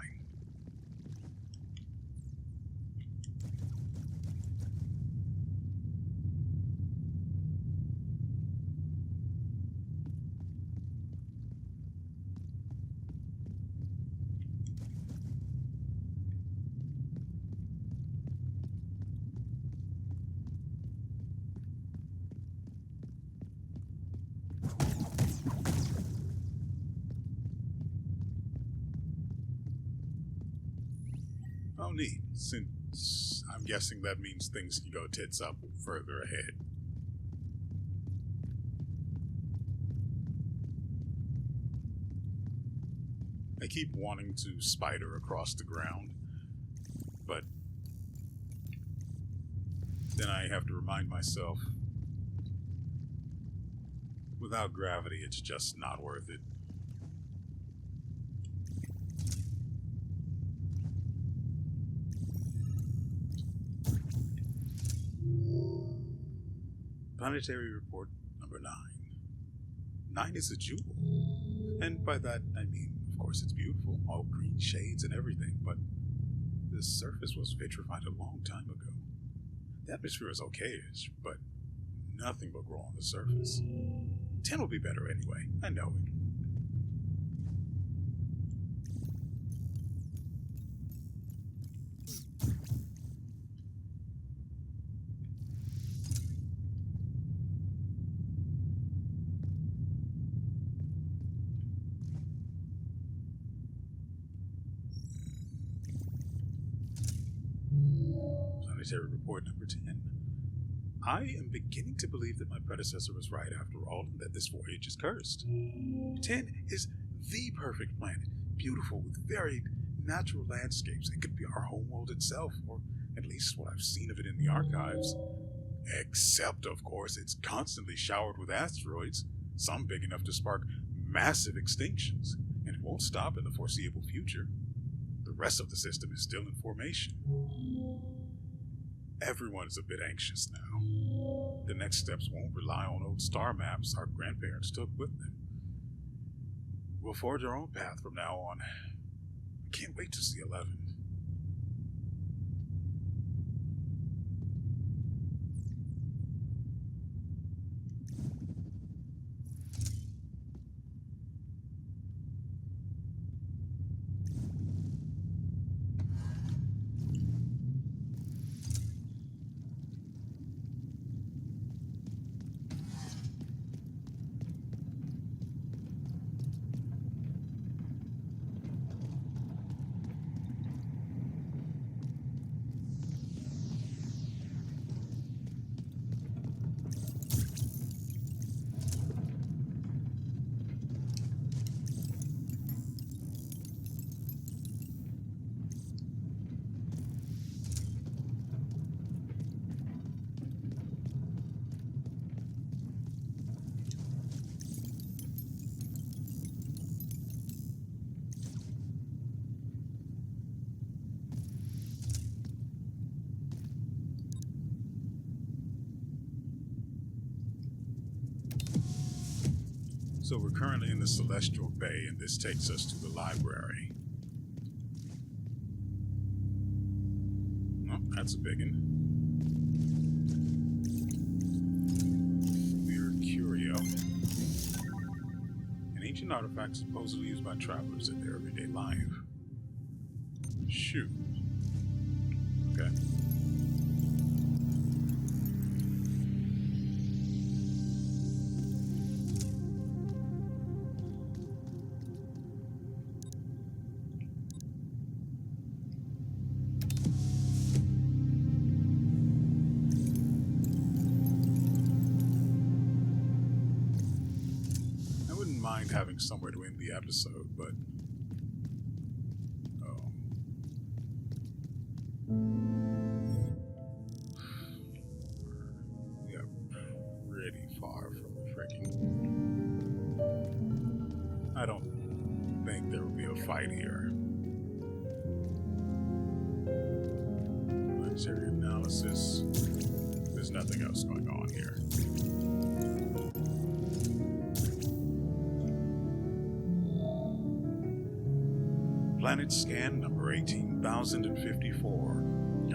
Oh, neat. Since I'm guessing that means things can go tits up further ahead. I keep wanting to spider across the ground, but then I have to remind myself, without gravity, it's just not worth it. Planetary report number 9. 9 is a jewel. And by that, I mean, of course, it's beautiful, all green shades and everything, but the surface was vitrified a long time ago. The atmosphere is okay-ish, but nothing will grow on the surface. 10 will be better anyway, I know it. Planetary Report number 10. I am beginning to believe that my predecessor was right after all, and that this voyage is cursed. 10 is the perfect planet, beautiful with varied natural landscapes. It could be our homeworld itself, or at least what I've seen of it in the archives. Except, of course, it's constantly showered with asteroids, some big enough to spark massive extinctions, and it won't stop in the foreseeable future. The rest of the system is still in formation. Everyone is a bit anxious now. The next steps won't rely on old star maps our grandparents took with them. We'll forge our own path from now on. I can't wait to see 11. So we're currently in the Celestial Bay, and this takes us to the library. Oh, that's a biggin. WeArEuS. An ancient artifact supposedly used by travelers in their everyday life. Shoot. Okay. Mind having somewhere to end the episode, but we got pretty far from the freaking. I don't think there will be a fight here. Planetary analysis. There's nothing else going on here. Planet scan number 18,054.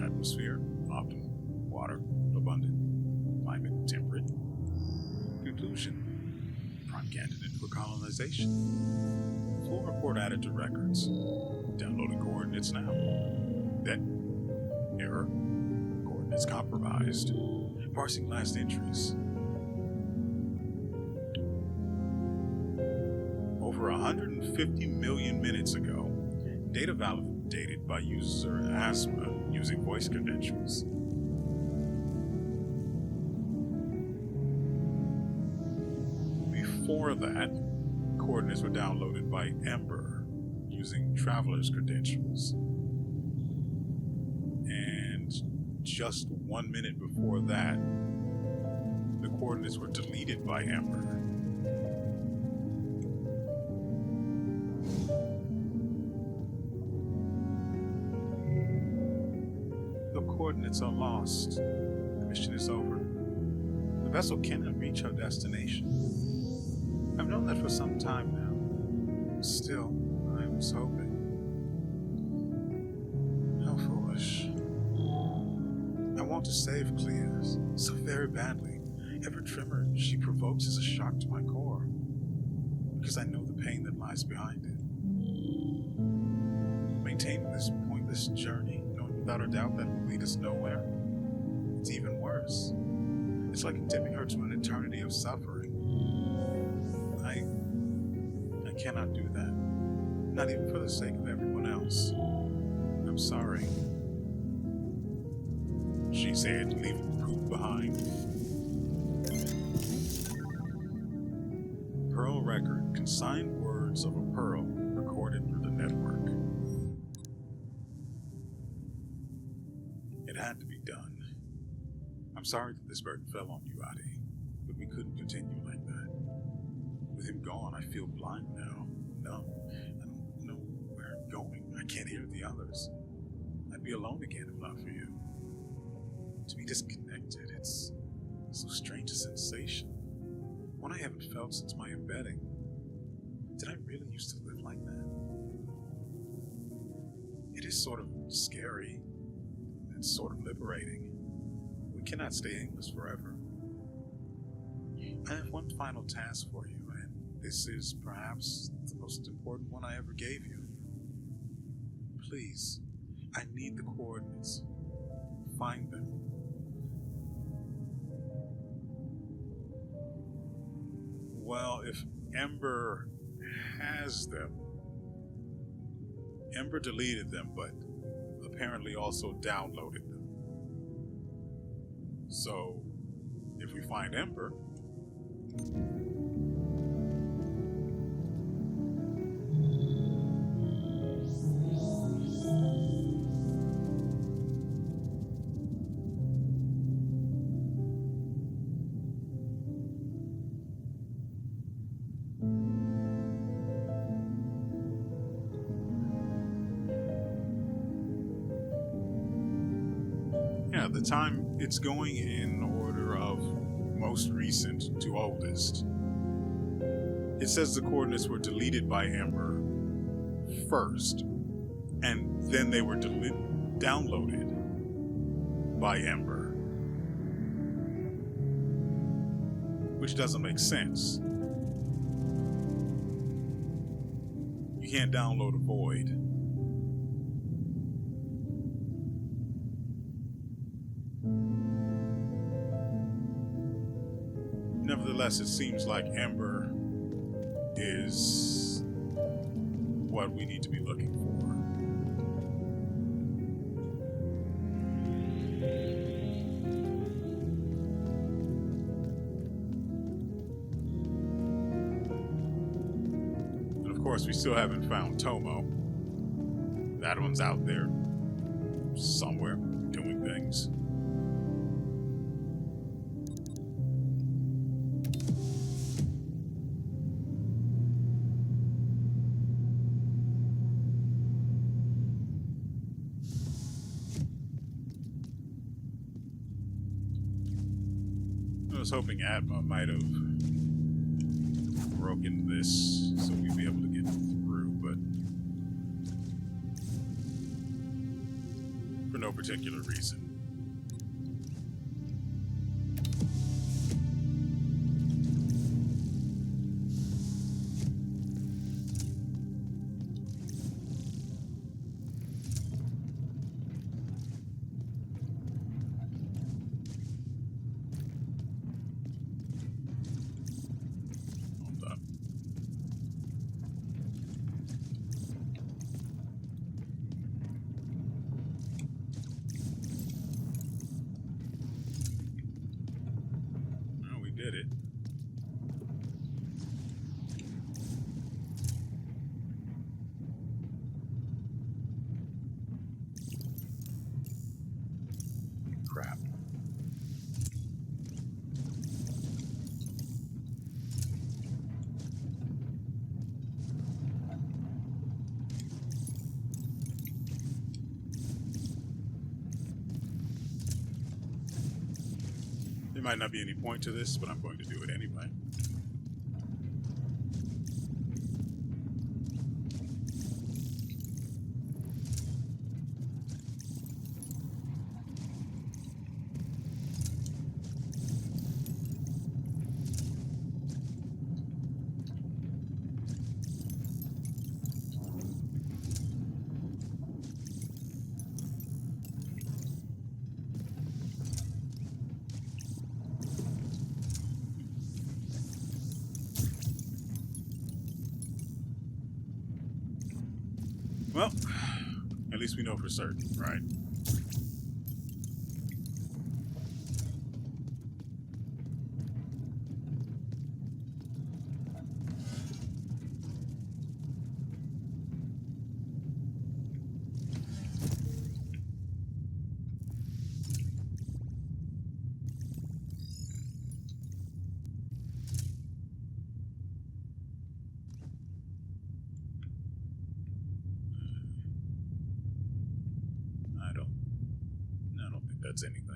Atmosphere, optimal. Water, abundant. Climate, temperate. Conclusion, prime candidate for colonization. Full report added to records. Downloading coordinates now. Error. Coordinates compromised. Parsing last entries. Over 150 million minutes ago, data validated by user Asthma using voice credentials. Before that, coordinates were downloaded by Ember using traveler's credentials. And just 1 minute before that, the coordinates were deleted by Ember. Coordinates are lost. The mission is over. The vessel cannot reach her destination. I've known that for some time now. Still, I was hoping. How foolish. I want to save Clea so very badly. Every tremor she provokes is a shock to my core, because I know the pain that lies behind it. Maintaining this pointless journey, without a doubt that will lead us nowhere, it's even worse. It's like condemning her to an eternity of suffering. I cannot do that. Not even for the sake of everyone else. I'm sorry. she said, leaving the poop behind. Pearl record. Consigned words of a pearl recorded through the network. It had to be done. I'm sorry that this burden fell on you, Adi, but we couldn't continue like that. With him gone, I feel blind now. Numb. I don't know where I'm going. I can't hear the others. I'd be alone again if not for you. To be disconnected, it's so strange a sensation. One I haven't felt since my embedding. Did I really used to live like that? It is sort of scary. It's sort of liberating. We cannot stay aimless forever. I have one final task for you, and this is perhaps the most important one I ever gave you. Please, I need the coordinates. Find them. Well, if Ember has them, Ember deleted them, but apparently also downloaded them. So, if we find Ember, yeah, the time it's going in order of most recent to oldest. It says the coordinates were deleted by Ember first, and then they were downloaded by Ember, which doesn't make sense. You can't download a void. Nevertheless, it seems like Ember is what we need to be looking for. And of course, we still haven't found Tomo. That one's out there somewhere doing things. I was hoping Atma might have broken this so we'd be able to get through, but for no particular reason. Did it. Crap. There might not be any point to this, but I'm going to do it anyway. Well, at least we know for certain, right? that's anything.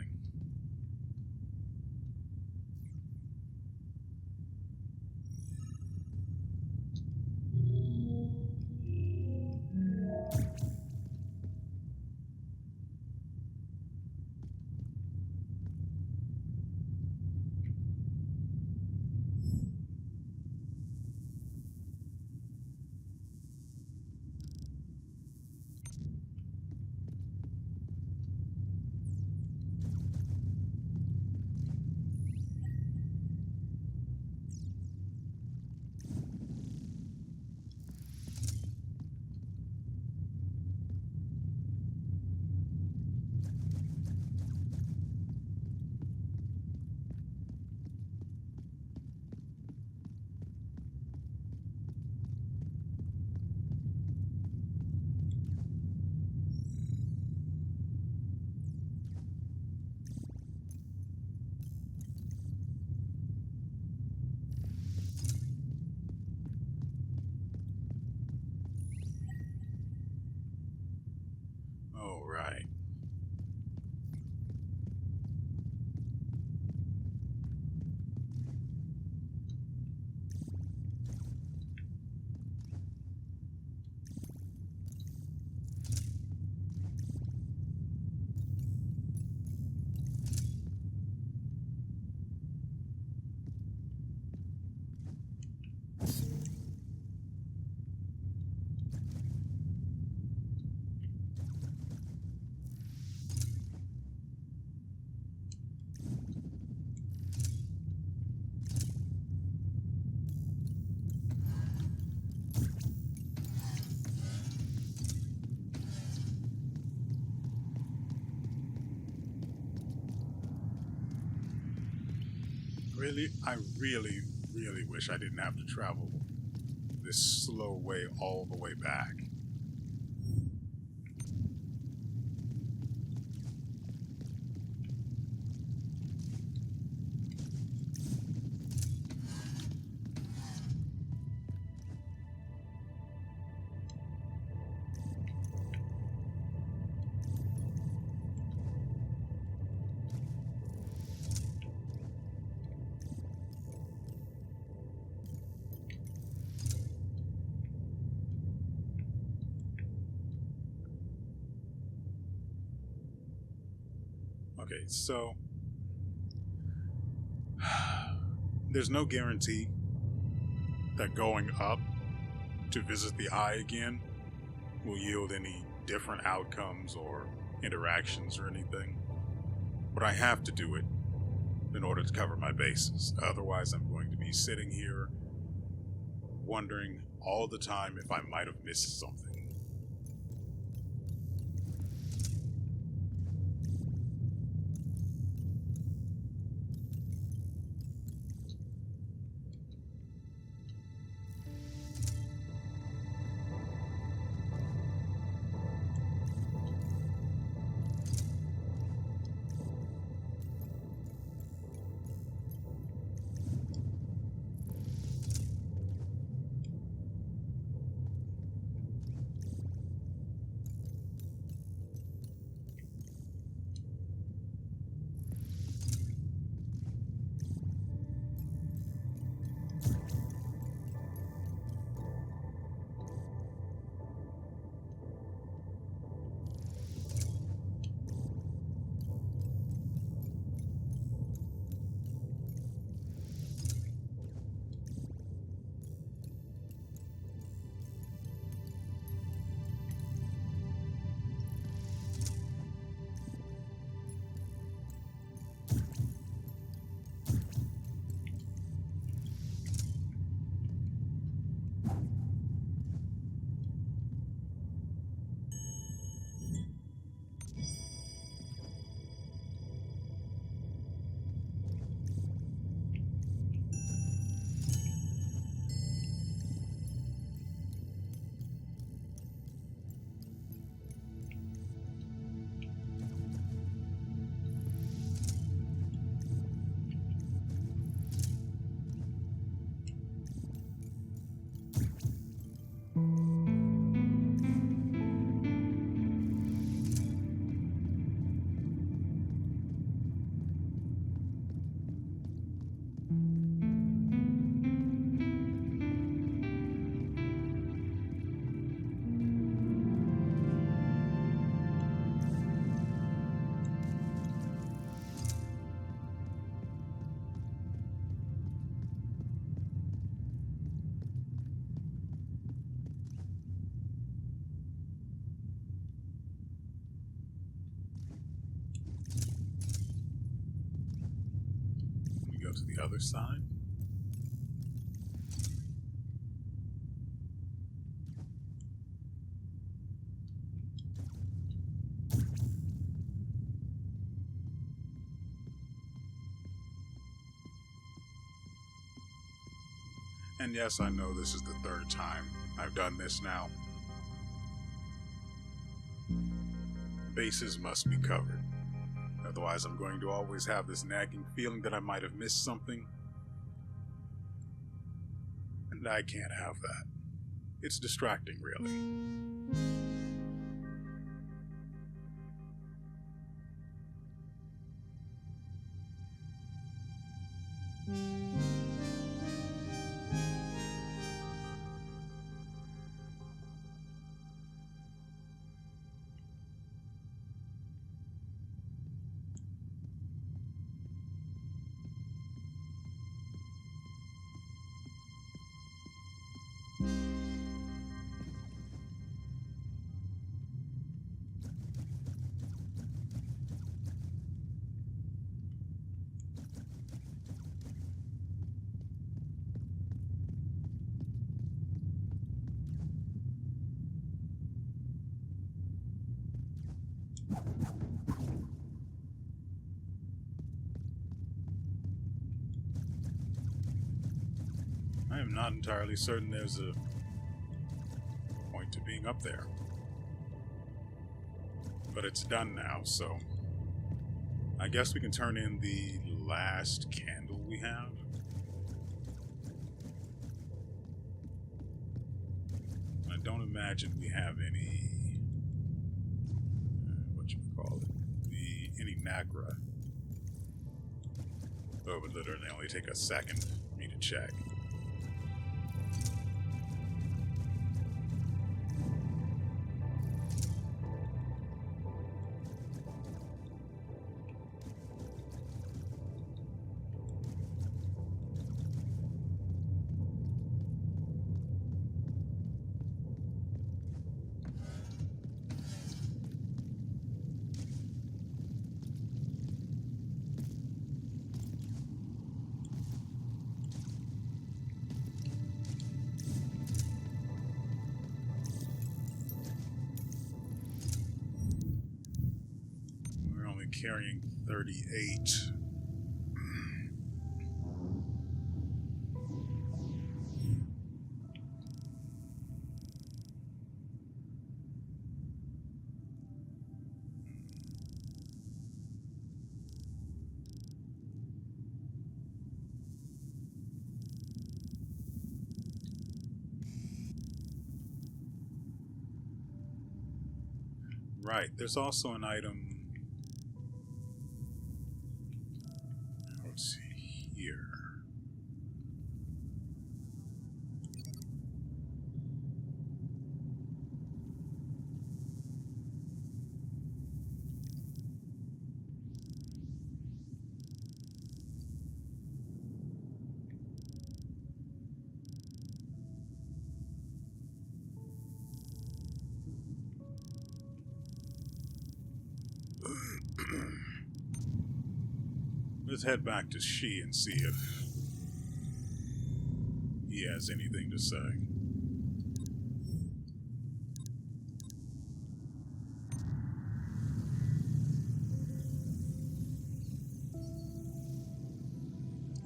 Oh, right. Really, I really wish I didn't have to travel this slow way all the way back. Okay, so there's no guarantee that going up to visit the eye again will yield any different outcomes or interactions or anything. But I have to do it in order to cover my bases. Otherwise, I'm going to be sitting here wondering all the time if I might have missed something. to the other side? And yes, I know this is the third time I've done this now. Bases must be covered. Otherwise, I'm going to always have this nagging feeling that I might have missed something. And I can't have that. It's distracting, really. I am not entirely certain there's a point to being up there. But it's done now, so I guess we can turn in the last candle we have. I don't imagine we have any, any Nagra. So it would literally only take a second for me to check. Carrying 38. Right, there's also an item. Let's see here. Let's head back to She and see if he has anything to say.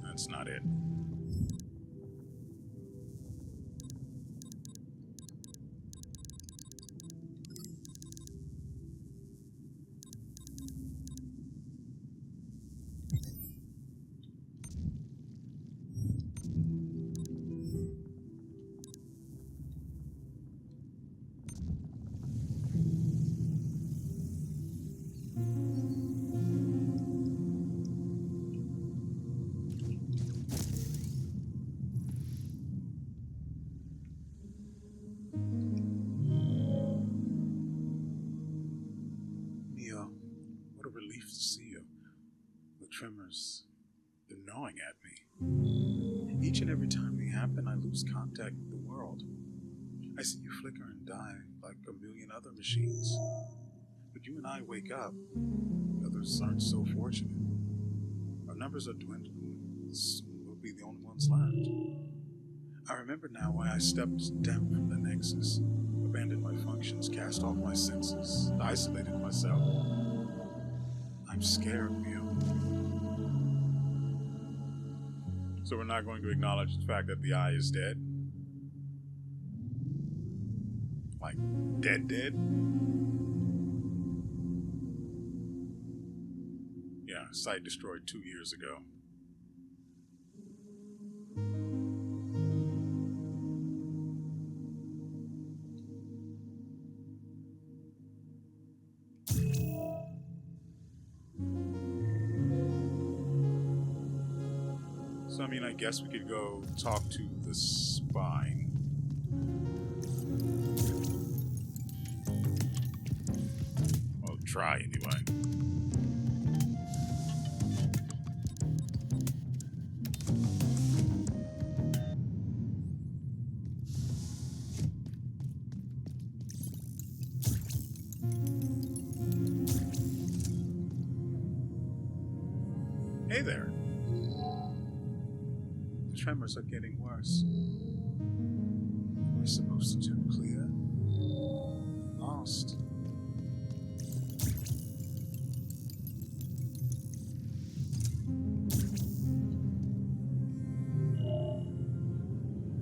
That's not it. What a relief to see you. The tremors, they're gnawing at me. Each and every time they happen, I lose contact with the world. I see you flicker and die like a million other machines. But you and I wake up. Others aren't so fortunate. Our numbers are dwindling. We'll be the only ones left. I remember now why I stepped down from the Nexus, abandoned my functions, cast off my senses, isolated myself. I'm scared, Mio. So we're not going to acknowledge the fact that the eye is dead? Like, dead? Yeah, site destroyed 2 years ago. So, I mean, I guess we could go talk to the spine. Well, try anyway. Hey there. The tremors are getting worse. We're supposed to clear. Lost.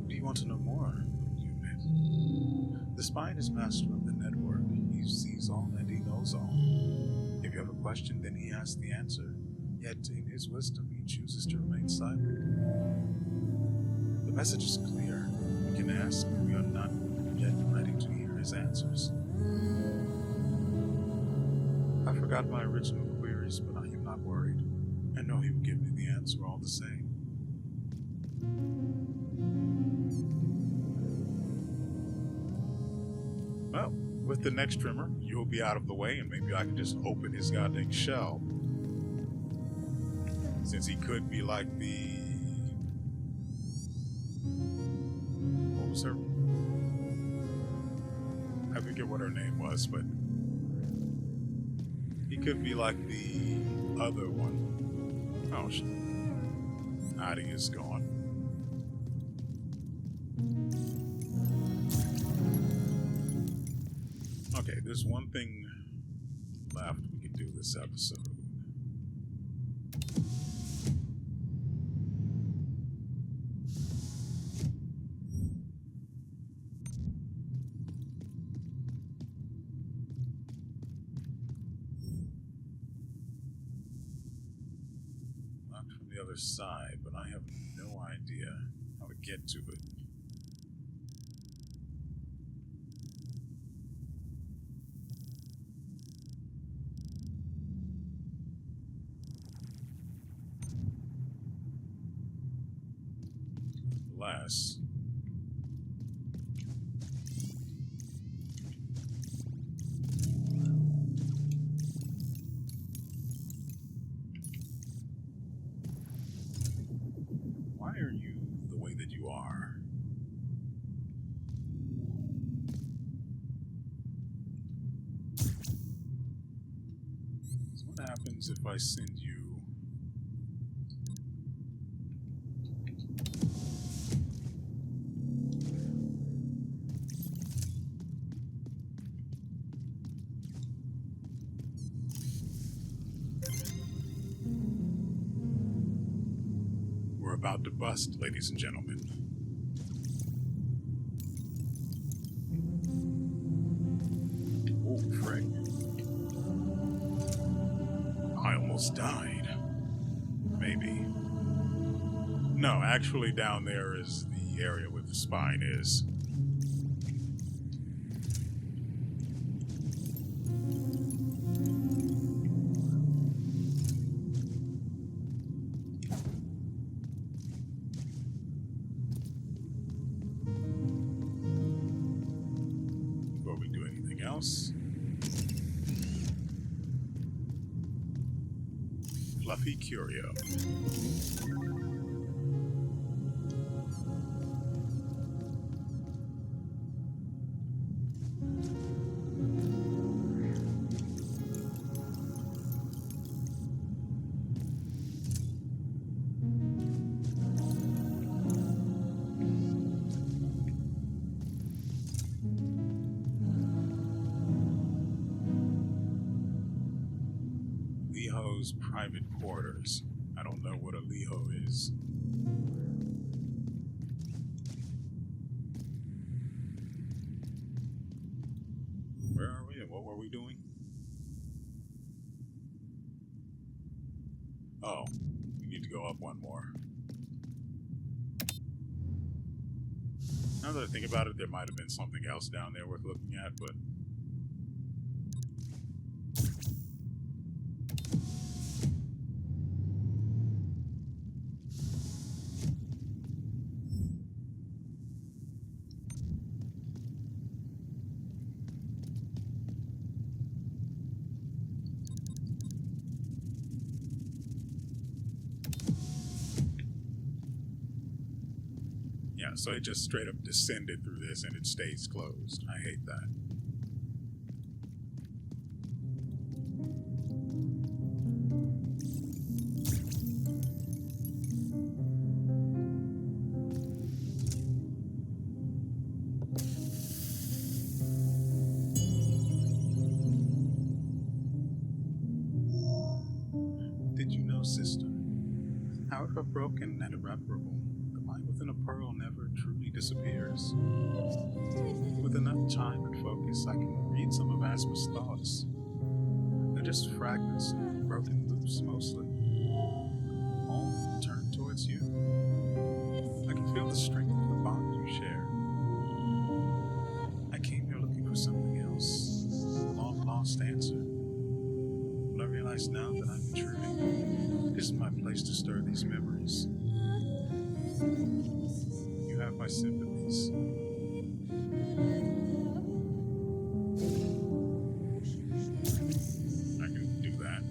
Do you want to know more, unit? The spine is master of the network. He sees all and he knows all. If you have a question, then he has the answer. Yet, in his wisdom, he chooses to remain silent. The message is clear. We can ask, we are not yet ready to hear his answers. I forgot my original queries, but I am not worried. I know he will give me the answer all the same. Well, with the next trimmer, you'll be out of the way, and maybe I can just open his goddamn shell. Since he could be like the... What was her? I forget what her name was, but... He could be like the other one. Oh, shit. Adi is gone. Okay, there's one thing left we can do this episode. From the other side, but I have no idea how to get to it. Unless... Why are you the way that you are? So what happens if I send you... We're about to bust, ladies and gentlemen. Oh, frick. I almost died. Maybe. No, actually down there is the area where the spine is. Fluffy Curio. Leho's private quarters. I don't know what a Leho is. Where are we and what were we doing? Oh, we need to go up one more. Now that I think about it, there might have been something else down there worth looking at, but... yeah, so it just straight up descended through this and it stays closed. I hate that. Did you know, sister? However broken and irreparable, the mind within a pearl never truly disappears. With enough time and focus, I can read some of Asper's thoughts. They're just fragments and broken loops mostly. All turned towards you. I can feel the strength of the bond you share. I came here looking for something else, a long-lost answer. But I realize now that I'm intruding. This is my place to stir these memories. You have my sympathies. I can do that.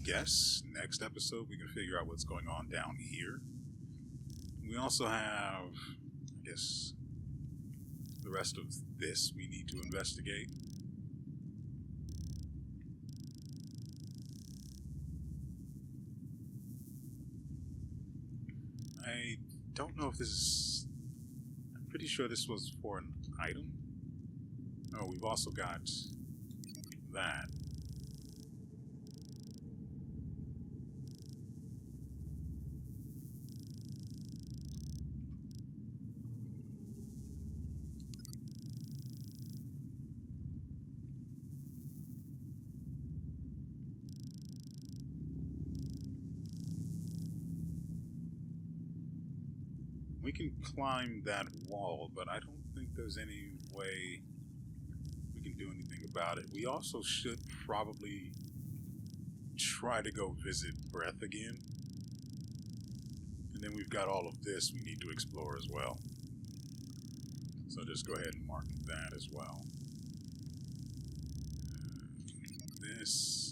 Guess next episode we can figure out what's going on down here. We also have, I guess, the rest of this we need to investigate. I don't know if this is... I'm pretty sure this was for an item. Oh, we've also got that. We can climb that wall, but I don't think there's any way we can do anything about it. We also should probably try to go visit Breath again. And then we've got all of this we need to explore as well. So just go ahead and mark that as well. This...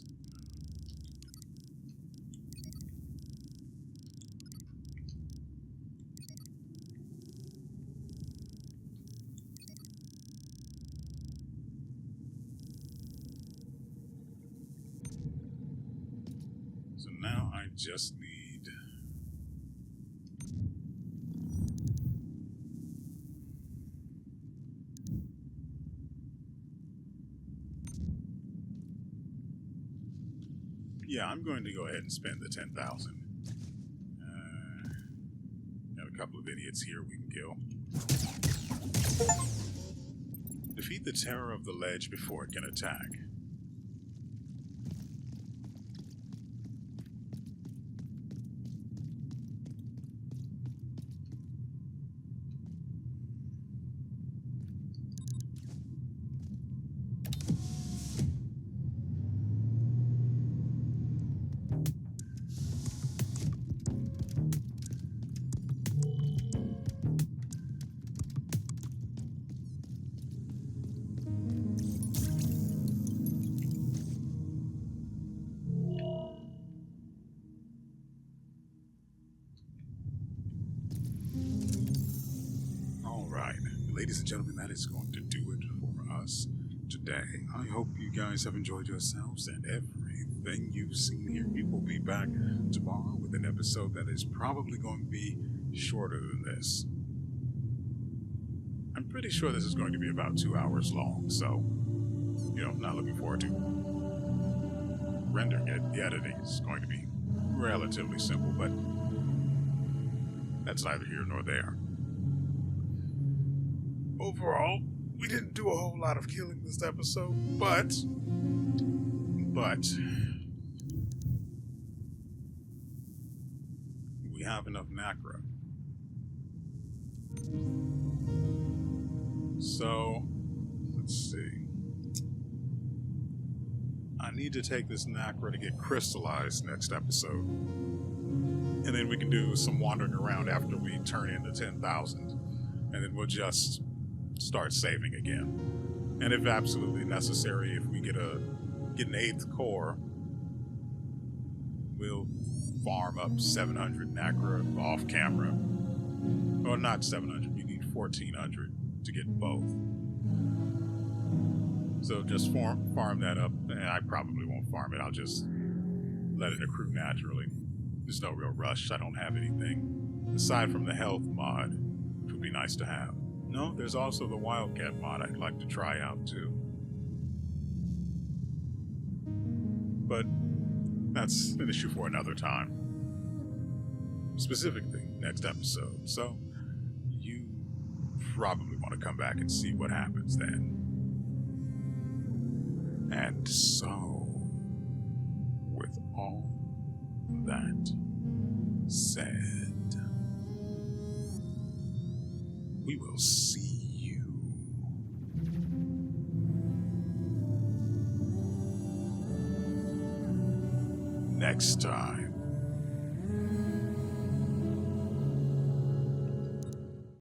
So now I just need... Yeah, I'm going to go ahead and spend the 10,000. Got a couple of idiots here we can kill. Defeat the terror of the ledge before it can attack. ladies and gentlemen, that is going to do it for us today. I hope you guys have enjoyed yourselves and everything you've seen here. We will be back tomorrow with an episode that is probably going to be shorter than this. I'm pretty sure this is going to be about 2 hours long, so, not looking forward to rendering it. The editing is going to be relatively simple, but that's neither here nor there. Overall, we didn't do a whole lot of killing this episode, but we have enough Nacra. So, let's see. I need to take this Nacra to get crystallized next episode. And then we can do some wandering around after we turn into 10,000. And then we'll just start saving again. And if absolutely necessary, if we get an 8th core, we'll farm up 700 Nacra off camera. Or not 700, we need 1,400 to get both. So just farm that up. I probably won't farm it, I'll just let it accrue naturally. There's no real rush, I don't have anything aside from the health mod, which would be nice to have. No, there's also the Wildcat mod I'd like to try out too. But that's an issue for another time. Specifically, next episode. So, you probably want to come back and see what happens then. And so, with all that said, we will see you next time.